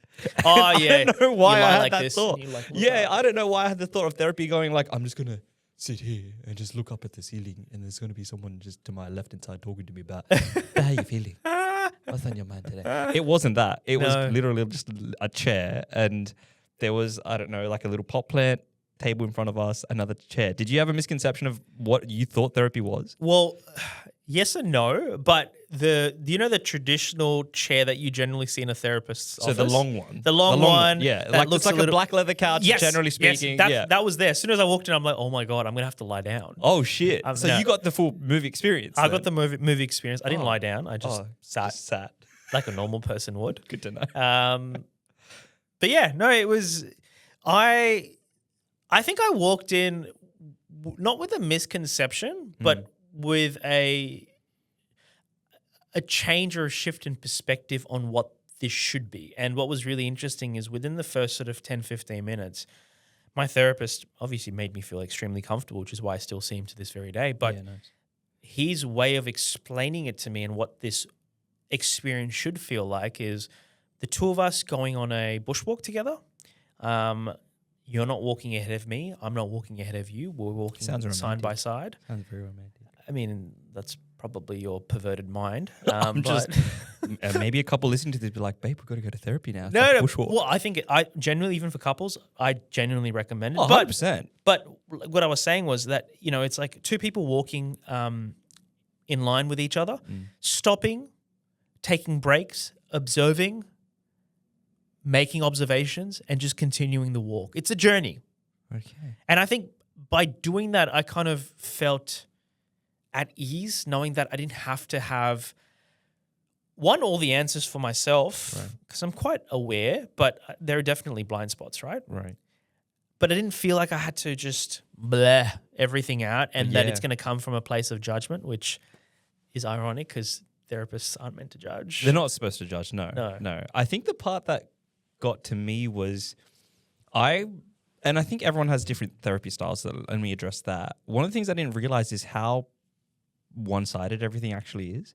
A: Oh, yeah.
B: I don't know why I had
A: like
B: that
A: this,
B: thought. I don't know why I had the thought of therapy going like, I'm just going to sit here and just look up at the ceiling, and there's going to be someone just to my left hand side talking to me about how you feeling. What's on your mind today? It wasn't that. It was
A: No.
B: literally just a chair, and there was, I don't know, like a little pot plant table in front of us, another chair. Did you have a misconception of what you thought therapy was?
A: Well, yes and no, but the traditional chair that you generally see in a therapist's
B: So
A: office?
B: the long one.
A: The long one.
B: Yeah.
A: that
B: Like,
A: looks
B: it's like a
A: little-
B: black leather couch,
A: Yes,
B: generally
A: yes,
B: speaking.
A: that, that was there. As soon as I walked in, I'm like, oh my God, I'm going to have to lie down.
B: Oh, shit. So
A: no.
B: you got the full movie experience.
A: I got the movie experience. I didn't
B: Oh.
A: lie down. I just sat
B: Just sat.
A: like a normal person would.
B: Good to know.
A: But yeah, no, it was. I think I walked in not with a misconception, but with a change or a shift in perspective on what this should be. And what was really interesting is within the first sort of 10, 15 minutes, my therapist obviously made me feel extremely comfortable, which is why I still see him to this very day. But
B: Yeah, nice.
A: his way of explaining it to me and what this experience should feel like is the two of us going on a bushwalk together. You're not walking ahead of me. I'm not walking ahead of you. We're walking
B: Sounds
A: side by
B: romantic.
A: side.
B: Sounds very romantic.
A: I mean, that's probably your perverted mind.
B: I'm
A: but-
B: just maybe a couple listening to this be like, babe, we've got to go to therapy now. It's
A: no,
B: like
A: no.
B: bushwalk.
A: Well, I think I genuinely, even for couples, I genuinely recommend it.
B: Oh,
A: but
B: 100%.
A: But what I was saying was that, it's like two people walking in line with each other, stopping, taking breaks, observing, making observations, and just continuing the walk. It's a journey.
B: Okay.
A: And I think by doing that, I kind of felt at ease, knowing that I didn't have to have, one, all the answers for myself, because I'm quite aware, but there are definitely blind spots, right?
B: Right.
A: But I didn't feel like I had to just bleh everything out and that
B: Yeah.
A: it's going to come from a place of judgment, which is ironic because therapists aren't meant to judge.
B: They're not supposed to judge. No.
A: No.
B: I think the part that got to me was and I think everyone has different therapy styles. So let me address that. One of the things I didn't realize is how one-sided everything actually is,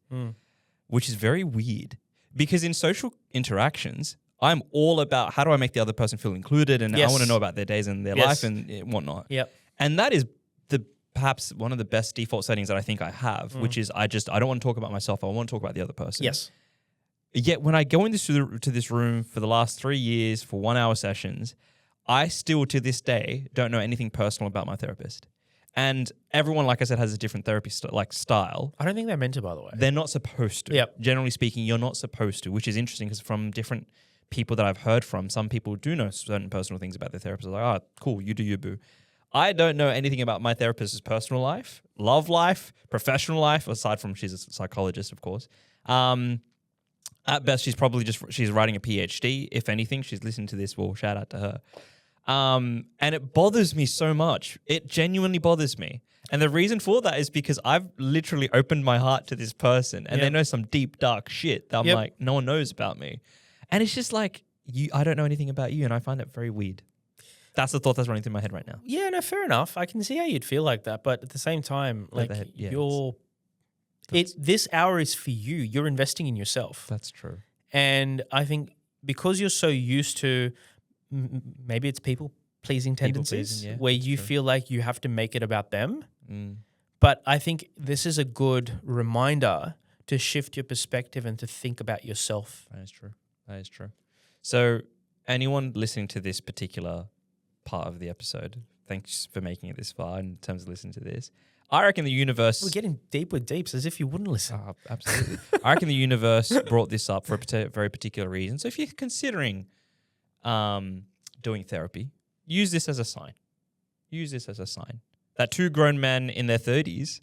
B: which is very weird because in social interactions, I'm all about how do I make the other person feel included, and I
A: Yes.
B: want to know about their days and their
A: Yes.
B: life and whatnot.
A: Yep.
B: And that is perhaps one of the best default settings that I think I have, which is I don't want to talk about myself. I want to talk about the other person.
A: Yes.
B: Yet when I go into this room for the last 3 years for 1 hour sessions, I still to this day don't know anything personal about my therapist. And everyone, like I said, has a different therapy style.
A: I don't think they're meant to, by the way.
B: They're not supposed to.
A: Yep.
B: Generally speaking, you're not supposed to, which is interesting because from different people that I've heard from, some people do know certain personal things about their therapist. They're like, oh, cool, you do your boo. I don't know anything about my therapist's personal life, love life, professional life, aside from she's a psychologist, of course. At best, she's writing a PhD. If anything, she's listening to this. Well, shout out to her. And it bothers me so much. It genuinely bothers me. And the reason for that is because I've literally opened my heart to this person and they know some deep, dark shit that I'm like, no one knows about me. And it's just like, I don't know anything about you. And I find it very weird. That's the thought that's running through my head right now.
A: Yeah, no, fair enough. I can see how you'd feel like that. But at the same time, like this hour is for you. You're investing in yourself.
B: That's true.
A: And I think because you're so used to maybe it's people-pleasing tendencies
B: People-pleasing, yeah,
A: where
B: that's
A: you
B: true.
A: feel like you have to make it about them. But I think this is a good reminder to shift your perspective and to think about yourself.
B: That is true. That is true. So anyone listening to this particular part of the episode, thanks for making it this far in terms of listening to this. I reckon the universe...
A: We're getting deep with deeps as if you wouldn't listen.
B: Absolutely. I reckon the universe brought this up for a very particular reason. So if you're considering doing therapy, use this as a sign. Use this as a sign. That two grown men in their 30s,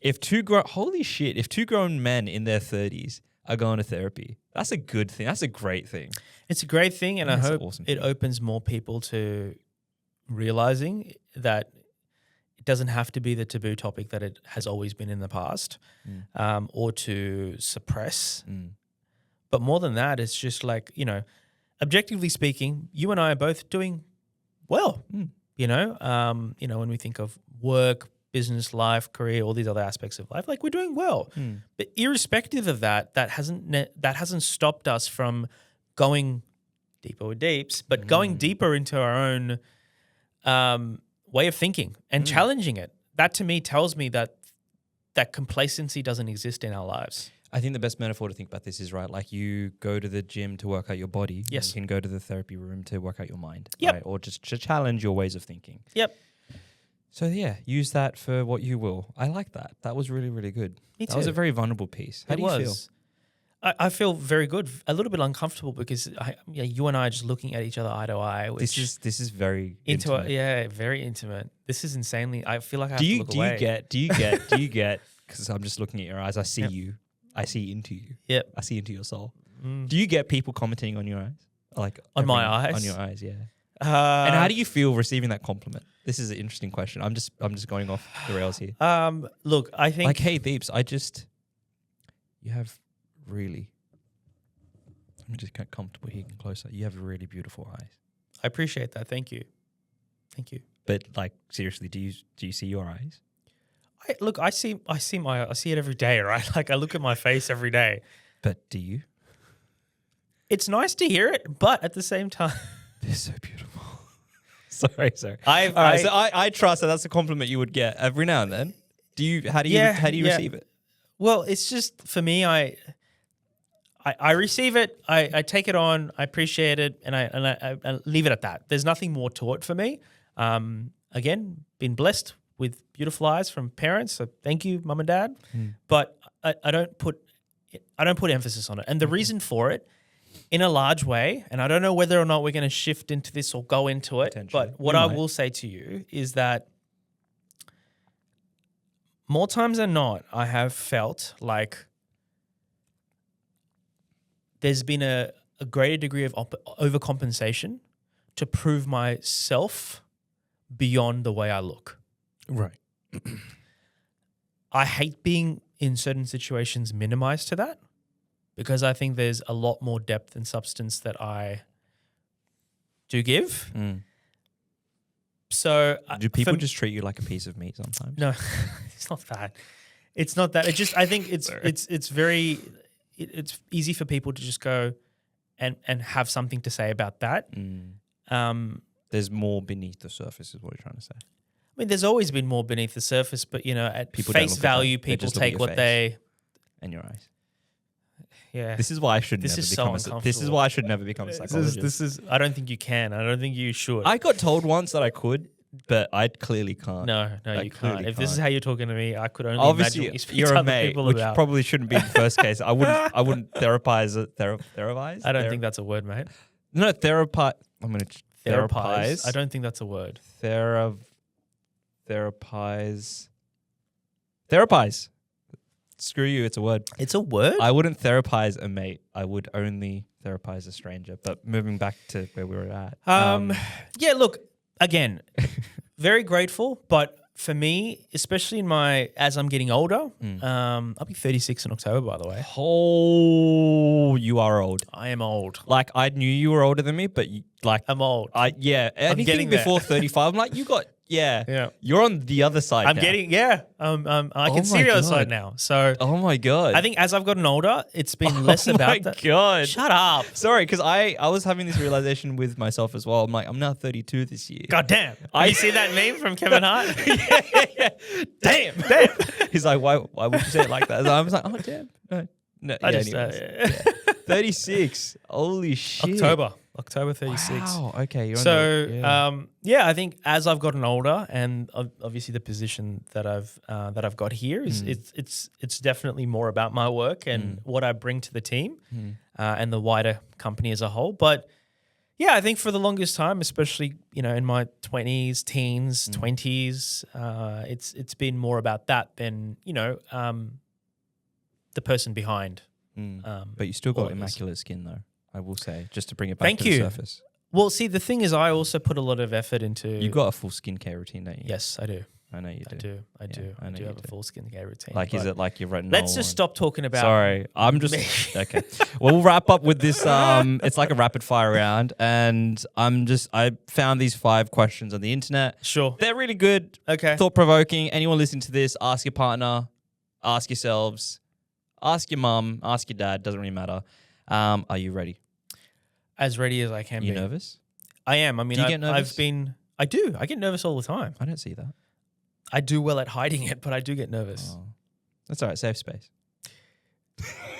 B: if two grown men in their 30s are going to therapy, that's a good thing. That's a great thing.
A: It's a great thing, and I
B: That's an
A: hope
B: awesome
A: it
B: thing.
A: opens more people to realizing that it doesn't have to be the taboo topic that it has always been in the past, or to suppress. But more than that, it's just like, objectively speaking, you and I are both doing well. When we think of work, business, life, career, all these other aspects of life, like we're doing well. But irrespective of that, that hasn't stopped us from going deeper with deeps, but going deeper into our own way of thinking and challenging it. That to me tells me that complacency doesn't exist in our lives.
B: I think the best metaphor to think about this is, right, like you go to the gym to work out your body.
A: Yes.
B: You can go to the therapy room to work out your mind.
A: Yep.
B: Right? Or just to challenge your ways of thinking.
A: Yep.
B: So yeah, use that for what you will. I like that. That was really, really good.
A: Me
B: That was a
A: too.
B: very vulnerable piece. How do you feel?
A: I feel very good. A little bit uncomfortable because you and I are just looking at each other eye to eye. Which
B: This is very intimate.
A: very intimate. This is insanely. I feel like I have
B: Do
A: to
B: you
A: look
B: do
A: away.
B: you get because I'm just looking at your eyes. I see you. I see into you.
A: Yep.
B: I see into your soul.
A: Mm.
B: Do you get people commenting on your eyes? Like
A: On my
B: everyone-
A: eyes?
B: On your eyes, yeah. And how do you feel receiving that compliment? This is an interesting question. I'm just going off the rails here.
A: Look, I think
B: Like, hey, Beeps, you have really. Let me just get comfortable here and closer. You have really beautiful eyes.
A: I appreciate that. Thank you. Thank you.
B: But like, seriously, do you see your eyes?
A: I see it every day, right? Like I look at my face every day.
B: But do you?
A: It's nice to hear it, but at the same time,
B: They're so beautiful. sorry.
A: All
B: All right, so I trust that that's a compliment you would get every now and then. How do you receive it?
A: Well, it's just for me. I receive it. I take it on. I appreciate it, and I leave it at that. There's nothing more to it for me. Again, been blessed with beautiful eyes from parents. So thank you, mum and dad. But I don't put emphasis on it, and the reason for it, in a large way, and I don't know whether or not we're going to shift into this or go into it.
B: Potentially.
A: But what I will say to you is that more times than not, I have felt like there's been a greater degree of overcompensation to prove myself beyond the way I look.
B: Right.
A: I hate being in certain situations minimized to that because I think there's a lot more depth and substance that I do give. So
B: Do people just treat you like a piece of meat sometimes?
A: No, it's not that. It's not that. It just I think it's very it's easy for people to just go and have something to say about that.
B: There's more beneath the surface, is what you're trying to say.
A: I mean, there's always been more beneath the surface, but at
B: People don't
A: face
B: look at
A: value,
B: that. They
A: people
B: just look at
A: take
B: your
A: what
B: face.
A: they.
B: And your eyes.
A: Yeah.
B: This is why I should
A: This
B: never
A: is
B: become
A: so
B: This is why I should never become a psychologist.
A: This is. I don't think you can. I don't think you should.
B: I got told once that I could, but I clearly can't.
A: No,
B: I
A: you can't.
B: clearly
A: If this is
B: can't.
A: how you're talking to me, I could only
B: Obviously,
A: imagine what you speak
B: you're
A: to
B: a
A: other
B: mate,
A: people
B: which
A: about.
B: probably shouldn't be the first case. I wouldn't therapize it. Therapize?
A: I don't think that's a word, mate.
B: No, therapize. I'm going to
A: Therapize. I don't think that's a word.
B: Therapize. Therapize. Screw you, it's a word.
A: It's a word?
B: I wouldn't therapize a mate. I would only therapize a stranger. But moving back to where we were at.
A: Yeah, look, again, very grateful, but for me, especially as I'm getting older, I'll be 36 in October, by the way.
B: Oh, you are old.
A: I am old.
B: Like, I knew you were older than me, but
A: I'm old.
B: anything
A: getting there.
B: before 35, I'm like,
A: Yeah.
B: you're on the other side
A: I'm
B: now.
A: getting, I can
B: Oh
A: see
B: my
A: the other
B: God.
A: side now. So
B: Oh my God.
A: I think as I've gotten older, it's been less about that.
B: Oh my God.
A: Shut up.
B: Sorry, because I was having this realization with myself as well. I'm like, I'm now 32 this year.
A: God damn. You see that meme from Kevin Hart?
B: yeah. Damn. He's like, why would you say it like that? And I was like, oh, damn. No,
A: I
B: yeah,
A: just,
B: anyways. 36. Holy shit.
A: October 36.
B: Wow. Okay. You're
A: So,
B: on the,
A: I think as I've gotten older, and obviously the position that I've got here is it's definitely more about my work and what I bring to the team and the wider company as a whole. But yeah, I think for the longest time, especially in my 20s, teens, 20s, it's been more about that than the person behind.
B: but you still got
A: Well,
B: immaculate skin, though. I will say, just to bring it back
A: Thank
B: to
A: you.
B: the surface.
A: Well, see, the thing is, I also put a lot of effort into.
B: You got a full skincare routine, don't you?
A: Yes, I do.
B: I know you do.
A: I do.
B: I
A: I
B: know
A: do
B: you
A: have a
B: do.
A: full skincare routine.
B: Like, is
A: but
B: it like your retinol?
A: Let's just stop talking about.
B: Sorry, I'm just okay. Well, we'll wrap up with this. It's like a rapid fire round, and I found these 5 questions on the internet.
A: Sure.
B: They're really good,
A: Okay.
B: thought provoking. Anyone listening to this, ask your partner, ask yourselves, ask your mum, ask your dad. Doesn't really matter. Are you ready?
A: As ready as I can
B: Are you
A: be.
B: nervous?
A: I am. I mean,
B: Do you get nervous?
A: I do. I get nervous all the time.
B: I don't see that.
A: I do well at hiding it, but I do get nervous.
B: Oh. That's all right. Safe space.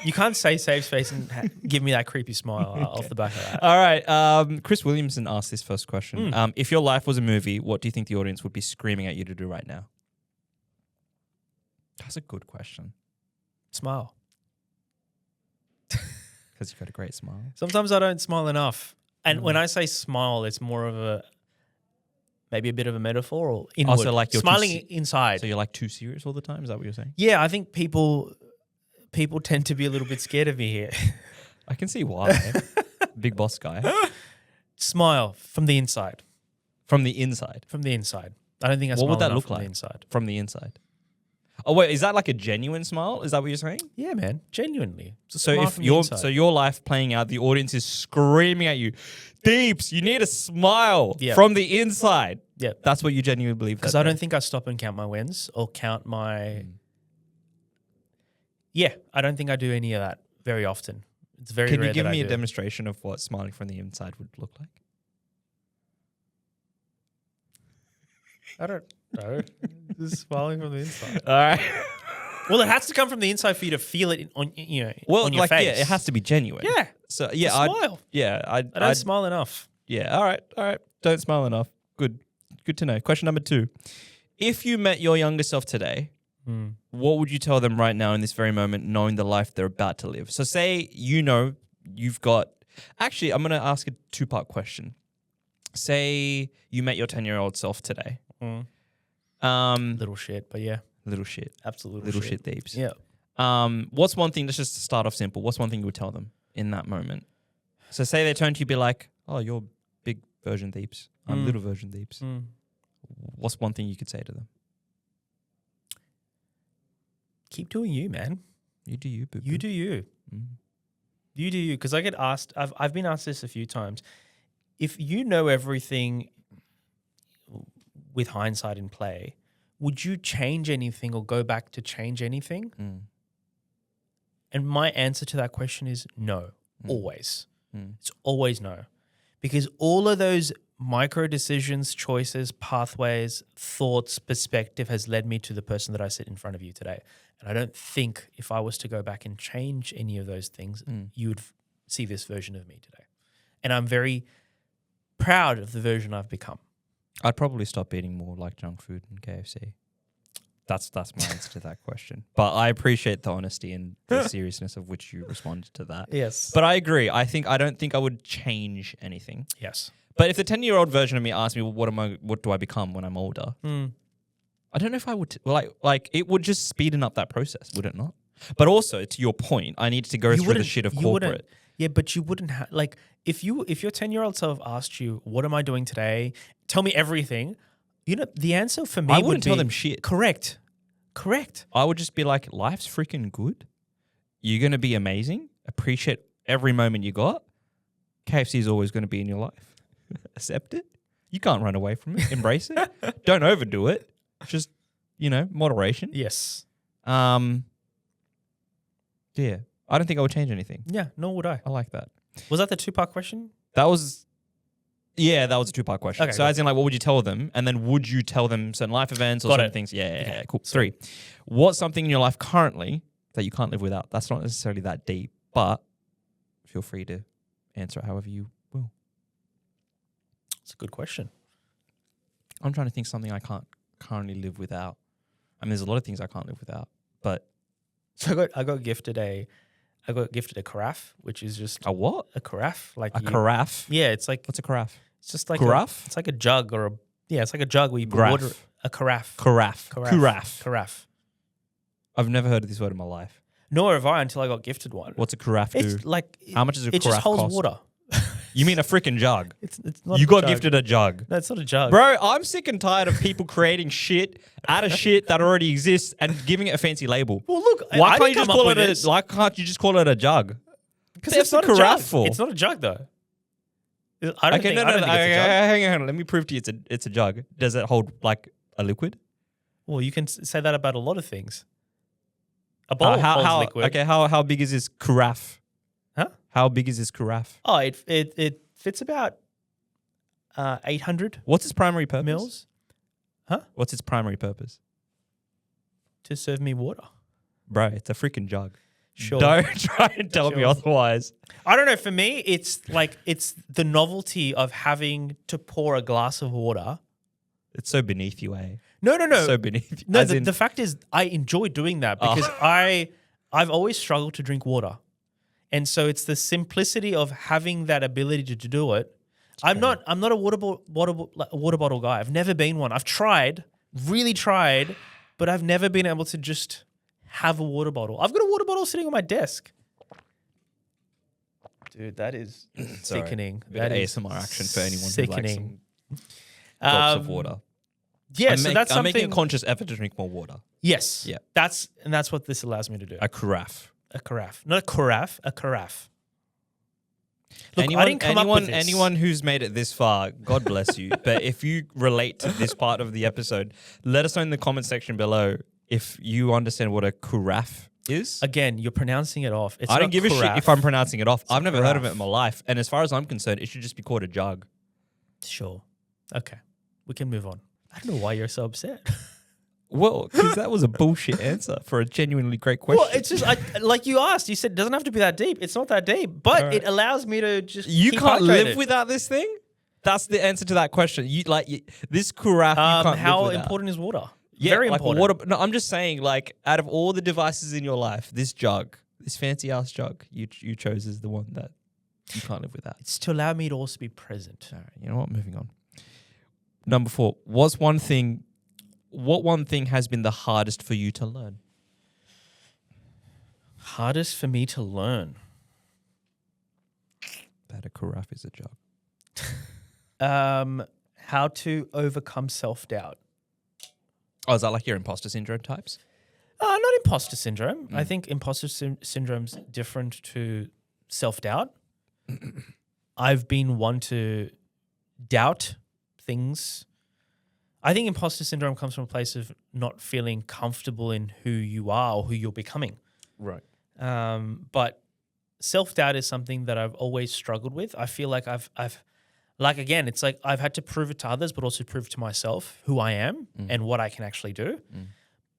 A: You can't say safe space and give me that creepy smile off the back of that.
B: All right. Chris Williamson asked this first question.
A: Mm.
B: If your life was a movie, what do you think the audience would be screaming at you to do right now? That's a good question.
A: Smile.
B: Because you've got a great smile.
A: Sometimes I don't smile enough. And when I say smile, it's more of maybe a bit of a metaphor or inward.
B: Also, like you're
A: smiling inside.
B: So you're like too serious all the time? Is that what you're saying?
A: Yeah, I think people tend to be a little bit scared of me here.
B: I can see why. Big boss guy.
A: Smile from the inside.
B: From the inside.
A: From the inside. I don't think I
B: What
A: smile
B: would that
A: enough
B: look
A: from
B: like?
A: the inside.
B: From the inside. Oh wait, is that like a genuine smile? Is that what you're saying?
A: Yeah, man. Genuinely. It's a
B: So
A: smile
B: if
A: from the inside.
B: your life playing out, the audience is screaming at you, Deeps, you need a smile
A: Yeah.
B: from the inside.
A: Yeah.
B: That's what you genuinely believe.
A: Because I don't think I stop and count my wins or count my... Yeah, I don't think I do any of that very often. It's very
B: Can
A: rare
B: you give
A: that
B: me
A: I
B: a
A: do.
B: demonstration of what smiling from the inside would look like?
A: I don't know. Just smiling from the inside.
B: All right.
A: Well, it has to come from the inside for you to feel it on your face.
B: Yeah, it has to be genuine.
A: Yeah.
B: So
A: It's
B: yeah,
A: a smile.
B: I
A: don't smile enough.
B: Yeah. All right. Don't smile enough. Good to know. Question number 2. If you met your younger self today, what would you tell them right now in this very moment, knowing the life they're about to live? So say you've got... Actually, I'm going to ask a 2-part question. Say you met your 10-year-old self today.
A: Little shit, but yeah.
B: Little shit.
A: Absolute
B: Little shit Deeps.
A: Yeah.
B: What's one thing, let's just start off simple. What's one thing you would tell them in that moment? So say they turn to you, be like, oh, you're big version Deeps. I'm little version Deeps. What's one thing you could say to them?
A: Keep doing you, man.
B: You do you, boo-boo.
A: You do you. You do you. Because I get asked, I've been asked this a few times. If you know everything with hindsight in play, would you change anything or go back to change anything? And my answer to that question is no, always. It's always no. Because all of those micro decisions, choices, pathways, thoughts, perspective has led me to the person that I sit in front of you today. And I don't think if I was to go back and change any of those things, you would see this version of me today. And I'm very proud of the version I've become.
B: I'd probably stop eating more like junk food and KFC. That's my answer to that question. But I appreciate the honesty and the seriousness of which you responded to that.
A: Yes.
B: But I agree. I don't think I would change anything.
A: Yes.
B: But if the 10-year-old version of me asked me, well, what do I become when I'm older? I don't know if I would, like it would just speeden up that process, would it not? But also, to your point, I needed to go through the shit of corporate.
A: Yeah, but you wouldn't have, like, if your 10-year-old self asked you, what am I doing today? Tell me everything. You know, the answer for me
B: I
A: would
B: wouldn't
A: be,
B: tell them shit.
A: Correct.
B: I would just be like, life's freaking good. You're going to be amazing. Appreciate every moment you got. KFC is always going to be in your life. Accept it. You can't run away from it. Embrace it. Don't overdo it. Just, moderation.
A: Yes.
B: Yeah. I don't think I would change anything.
A: Yeah, nor would I.
B: I like that.
A: Was that the 2-part question?
B: That was a 2-part question.
A: Okay,
B: so
A: cool.
B: as in, like, what would you tell them? And then would you tell them certain life events or
A: Got
B: certain
A: it.
B: things? Yeah,
A: Okay,
B: cool.
A: sweet.
B: 3, what's something in your life currently that you can't live without? That's not necessarily that deep, but feel free to answer it however you will.
A: It's a good question.
B: I'm trying to think something I can't currently live without. I mean, there's a lot of things I can't live without, but...
A: So I got gifted a carafe, which is just
B: A what?
A: a carafe. Like
B: A carafe?
A: Yeah, it's like...
B: What's a carafe?
A: It's just like
B: Carafe?
A: it's like a jug or it's like a jug where you put
B: Graph.
A: water. A carafe.
B: Carafe.
A: Carafe.
B: I've never heard of this word in my life.
A: Nor have I until I got gifted one.
B: What's a carafe do?
A: It's like...
B: How much does a
A: It just
B: carafe
A: holds
B: cost?
A: water.
B: You mean a freaking jug?
A: It's not
B: You
A: a
B: got
A: jug.
B: gifted a jug.
A: No, it's not a jug.
B: Bro, I'm sick and tired of people creating shit out of shit that already exists and giving it a fancy label.
A: Well, look,
B: Why
A: I
B: can't you
A: didn't
B: just
A: come
B: call
A: up
B: it
A: with
B: why can't you just call it a jug?
A: Because
B: That's
A: it's not
B: a
A: a
B: carafe
A: jug.
B: for.
A: It's not a jug, though. I don't think,
B: No,
A: I don't think it's a jug.
B: hang on. Let me prove to you it's a jug. Does it hold like a liquid?
A: Well, you can say that about a lot of things. A bowl holds liquid.
B: Okay, how big is this carafe?
A: Huh?
B: How big is this carafe?
A: Oh, it fits about 800
B: What's its primary purpose?
A: mils
B: What's its primary purpose?
A: to serve me water.
B: Bro, it's a freaking jug.
A: Sure.
B: Don't try and tell me
A: Sure.
B: otherwise.
A: I don't know. For me, it's the novelty of having to pour a glass of water.
B: It's so beneath you, eh?
A: No.
B: So beneath you.
A: No,
B: As in-
A: the fact is, I enjoy doing that because I've always struggled to drink water, and so it's the simplicity of having that ability to do it. I'm not a water bottle guy. I've never been one. I've tried, really tried, but I've never been able to just have a water bottle. I've got a water bottle sitting on my desk. Dude, that is sickening.
B: Bit of
A: That is
B: ASMR action for anyone
A: sickening.
B: who likes some drops of water.
A: Yeah, so that's
B: I'm
A: something.
B: making a conscious effort to drink more water.
A: Yes.
B: Yeah.
A: That's what this allows me to do.
B: A carafe.
A: A carafe. Not a carafe, a carafe. Look, I didn't come up with this.
B: Anyone who's made it this far, God bless you. But if you relate to this part of the episode, let us know in the comment section below if you understand what a carafe is.
A: Again, you're pronouncing it off. It's
B: I don't
A: not
B: give a shit
A: carafe.
B: if I'm pronouncing it off. I've never heard of it
A: carafe.
B: in my life. And as far as I'm concerned, it should just be called a jug.
A: Sure. Okay. We can move on. I don't know why you're so upset.
B: Well, because that was a bullshit answer for a genuinely great question.
A: Well, it's just like you asked. You said it doesn't have to be that deep. It's not that deep, but
B: Alright.
A: it allows me to just
B: You
A: keep
B: can't
A: hydrated.
B: live without this thing? That's the answer to that question. This carafe, you can't
A: how
B: live without.
A: important is water?
B: Yeah,
A: Very
B: like
A: important.
B: water. No, I'm just saying, like, out of all the devices in your life, this jug, this fancy ass jug, you chose as the one that you can't live without.
A: It's to allow me to also be present.
B: All right, you know what? Moving on. Number 4. What one thing has been the hardest for you to learn?
A: Hardest for me to learn.
B: That a carafe is a jug.
A: How to overcome self-doubt.
B: Oh, is that like your imposter syndrome types?
A: Not imposter syndrome. I think imposter syndrome's different to self-doubt. I've been one to doubt things. I think imposter syndrome comes from a place of not feeling comfortable in who you are or who you're becoming.
B: Right.
A: But self-doubt is something that I've always struggled with. I feel like I've again, it's like I've had to prove it to others, but also prove to myself who I am and what I can actually do.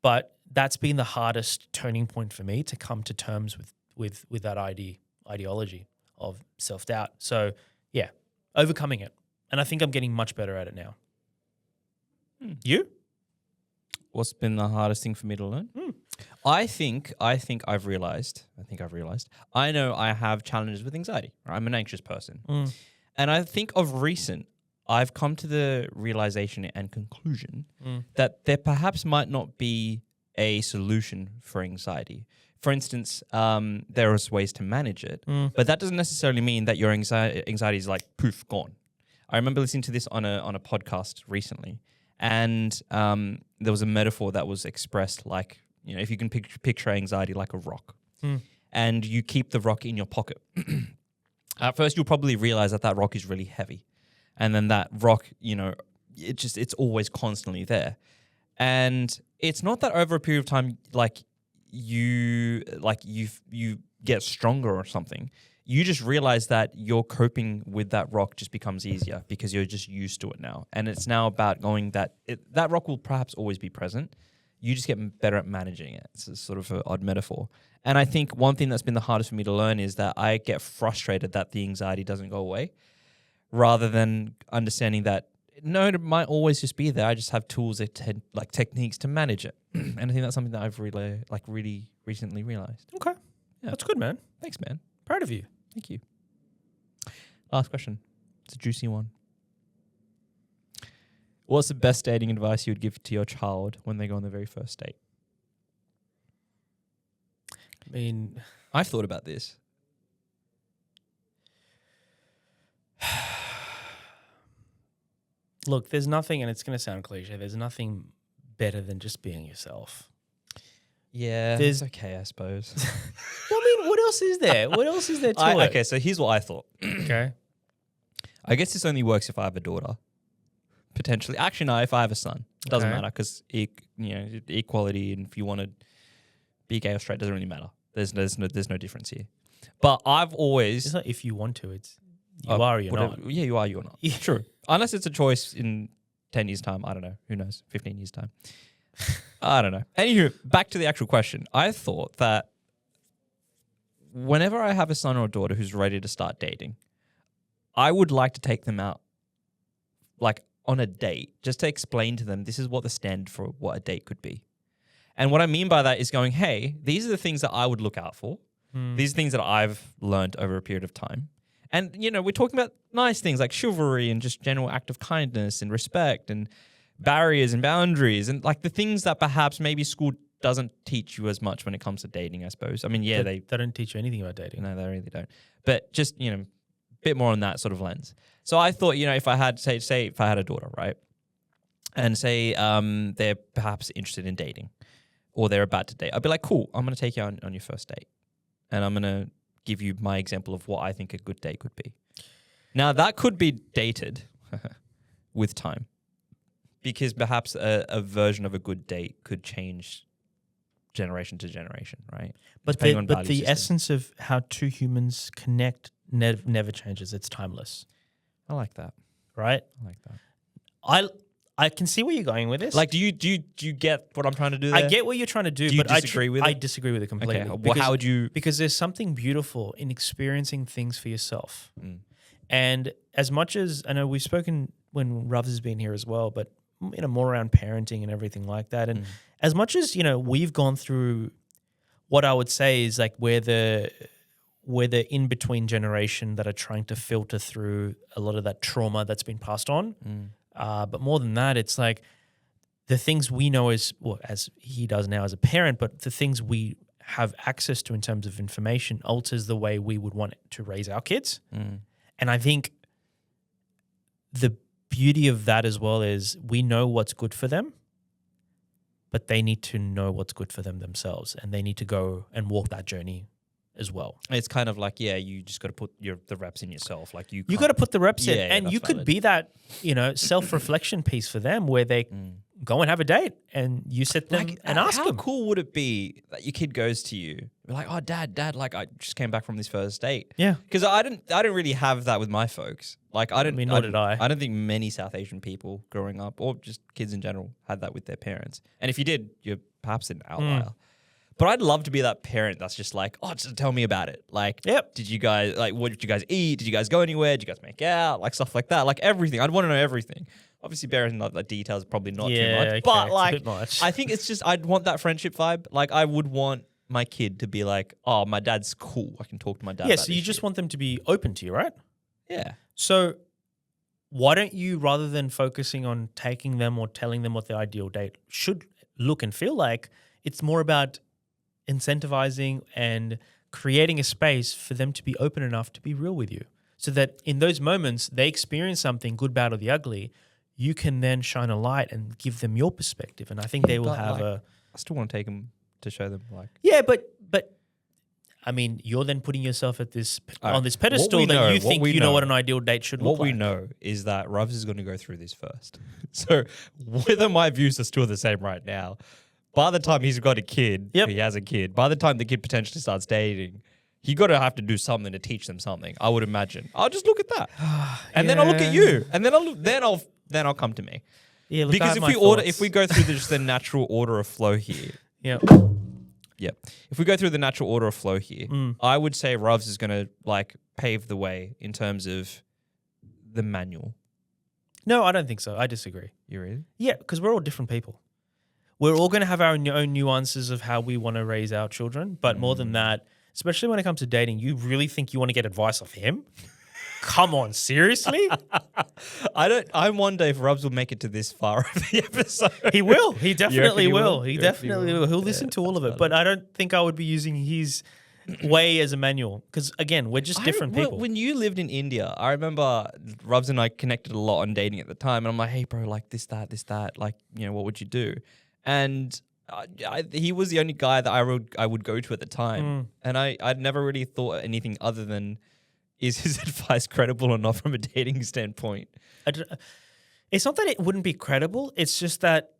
A: But that's been the hardest turning point for me to come to terms with that ideology of self-doubt. So yeah, overcoming it. And I think I'm getting much better at it now. You?
B: What's been the hardest thing for me to learn? I think I've realized. I know I have challenges with anxiety. Right? I'm an anxious person. And I think of recent, I've come to the realization and conclusion that there perhaps might not be a solution for anxiety. For instance, there are ways to manage it, but that doesn't necessarily mean that your anxiety is like poof, gone. I remember listening to this on a podcast recently, and there was a metaphor that was expressed like, you know, if you can picture anxiety like a rock, and you keep the rock in your pocket. At first, you'll probably realize that rock is really heavy, and then that rock, you know, it's always constantly there, and it's not that over a period of time, you get stronger or something. You just realize that your coping with that rock just becomes easier because you're just used to it now, and it's now about going that rock will perhaps always be present. You just get better at managing it. It's a sort of an odd metaphor. And I think one thing that's been the hardest for me to learn is that I get frustrated that the anxiety doesn't go away, rather than understanding that, no, it might always just be there. I just have tools, like techniques to manage it. And I think that's something that I've really recently realized.
A: Okay.
B: Yeah.
A: That's good, man.
B: Thanks, man.
A: Proud of you.
B: Thank you. Last question. It's a juicy one. What's the best dating advice you would give to your child when they go on their very first date?
A: I mean,
B: I've thought about this.
A: look, there's nothing, and it's going to sound cliche, there's nothing better than just being yourself.
B: Yeah,
A: There's-
B: it's okay, I suppose.
A: Well, I mean, what else is there? What else is there to it?
B: Okay, so here's what I thought.
A: Okay.
B: I guess this only works if I have a daughter. Potentially. Actually, no, if I have a son. It doesn't
A: Okay.
B: matter because equality, and if you want to be gay or straight, doesn't really matter. There's no difference here. But I've always...
A: It's not if you want to, it's you are or you're
B: whatever.
A: not.
B: Yeah, you are, you're not.
A: Yeah.
B: True. Unless it's a choice in 10 years' time. I don't know. Who knows? 15 years' time. I don't know. Anywho, back to the actual question. I thought that whenever I have a son or a daughter who's ready to start dating, I would like to take them out like on a date just to explain to them this is what the standard for what a date could be. And what I mean by that is going, hey, these are the things that I would look out for. These are things that I've learned over a period of time. And, you know, we're talking about nice things like chivalry and just general act of kindness and respect and barriers and boundaries and like the things that perhaps maybe school doesn't teach you as much when it comes to dating, I suppose. I mean, yeah, they
A: don't teach you anything about dating.
B: No, they really don't. But just, you know, a bit more on that sort of lens. So I thought, you know, if I had, say if I had a daughter, right? And say they're perhaps interested in dating or they're about to date, I'd be like, cool, I'm going to take you on your first date. And I'm going to give you my example of what I think a good date could be. Now, that could be dated with time because perhaps a version of a good date could change generation to generation, right?
A: But the essence of how two humans connect never changes. It's timeless.
B: I like that.
A: Right?
B: I like that.
A: I can see where you're going with this.
B: Like, do you get what I'm trying to do there?
A: I get what you're trying to do,
B: Do you
A: but
B: disagree with it?
A: I disagree with it completely.
B: Okay. Well, how would you?
A: Because there's something beautiful in experiencing things for yourself. And as much as I know we've spoken when Ruvs has been here as well, but you know, more around parenting and everything like that. And as much as, you know, we've gone through what I would say is like we're the in-between generation that are trying to filter through a lot of that trauma that's been passed on. But more than that, it's like the things we know as he does now as a parent, but the things we have access to in terms of information alters the way we would want to raise our kids. And I think the beauty of that as well is we know what's good for them, but they need to know what's good for them themselves, and they need to go and walk that journey as well.
B: It's kind of like, yeah, you just got to put the reps in yourself. Like you
A: got to put the reps in,
B: Yeah,
A: and
B: that's
A: you could
B: valid.
A: be that, you know, self-reflection piece for them where they go and have a date, and you sit them and ask
B: how
A: them.
B: cool would it be that your kid goes to you like, oh, dad, like I just came back from this first date.
A: Yeah.
B: Because I didn't really have that with my folks. Like I didn't.
A: I mean, nor did I.
B: I don't think many South Asian people growing up, or just kids in general, had that with their parents. And if you did, you're perhaps an outlier. But I'd love to be that parent that's just like, oh, just tell me about it. Like, did you guys, like, what did you guys eat? Did you guys go anywhere? Did you guys make out? Like, stuff like that. Like, everything. I'd want to know everything. Obviously, bearing the details, probably not too much.
A: Okay,
B: But,
A: it's a
B: like,
A: bit much.
B: I think it's just, I'd want that friendship vibe. Like, I would want my kid to be like, oh, my dad's cool. I can talk to my dad
A: Yeah,
B: about
A: so you
B: this
A: just
B: shit.
A: want them to be open to you, right?
B: Yeah.
A: So why don't you, rather than focusing on taking them or telling them what the ideal date should look and feel like, it's more about incentivizing and creating a space for them to be open enough to be real with you, so that in those moments they experience something good, bad, or the ugly, you can then shine a light and give them your perspective. And I think they will
B: But,
A: have
B: like, I still want to take them to show them, like,
A: but I mean, you're then putting yourself at this
B: Alright,
A: on this pedestal
B: what we know-
A: that you
B: what
A: think
B: we
A: you know
B: know-
A: what an ideal date should look
B: what
A: like.
B: we know is that Ruvs is going to go through this first. So whether my views are still the same right now, by the time he's got a kid, he has a kid, by the time the kid potentially starts dating, he got to have to do something to teach them something, I would imagine. I'll just look at that. And then I'll look at you. And then I'll come to me.
A: Yeah, look, I
B: Because
A: have
B: if
A: my
B: we
A: thoughts.
B: if we go through just the natural order of flow here. If we go through the natural order of flow here, I would say Ruvs is going to like pave the way in terms of the manual.
A: No, I don't think so. I disagree.
B: You really?
A: Yeah, because we're all different people. We're all going to have our own nuances of how we want to raise our children. But more than that, especially when it comes to dating, you really think you want to get advice off him? Come on, seriously?
B: I wonder if Ruvs will make it to this far of the episode.
A: He will. He definitely
B: he
A: will.
B: will?
A: He
B: You reckon he
A: definitely
B: will?
A: will. He'll listen to all of it. But I don't think I would be using his way as a manual. Because, again, we're just different people.
B: When you lived in India, I remember Ruvs and I connected a lot on dating at the time. And I'm like, hey, bro, like this, that. Like, you know, what would you do? And he was the only guy that I would go to at the time. And I'd never really thought anything other than, is his advice credible or not from a dating standpoint?
A: It's not that it wouldn't be credible. It's just that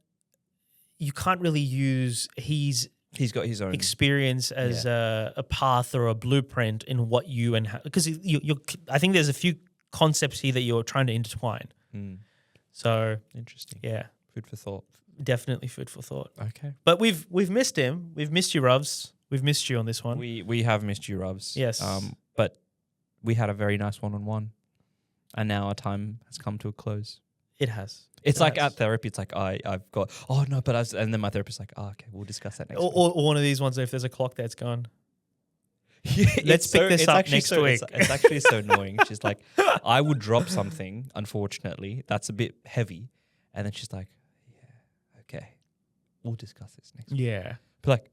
A: you can't really use he's
B: got his own
A: experience as a path or a blueprint in what you and because I think there's a few concepts here that you're trying to intertwine. So
B: interesting.
A: Yeah.
B: Food for thought.
A: Definitely food for thought.
B: Okay.
A: But we've missed him. We've missed you, Ruvs. We've missed you on this one.
B: We have missed you, Rubs.
A: Yes.
B: But we had a very nice one-on-one, and now our time has come to a close.
A: It has.
B: It's
A: It
B: like
A: has.
B: at therapy. It's like I've got. Oh no, but and then my therapist's like, oh, okay, we'll discuss that next week.
A: Or one of these ones. If there's a clock that's gone.
B: Let's
A: Let's pick this up next week.
B: It's actually so annoying. She's like, I would drop something, unfortunately, that's a bit heavy. And then she's like, yeah, okay, we'll discuss this next week.
A: Yeah.
B: But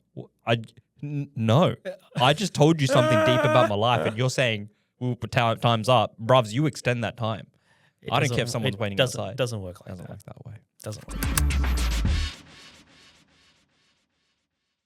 B: like, no. I just told you something deep about my life and you're saying, well, time's up. Bruvs, you extend that time. I don't care if someone's waiting outside.
A: Doesn't work like
B: Doesn't
A: that.
B: work that way.
A: Doesn't work.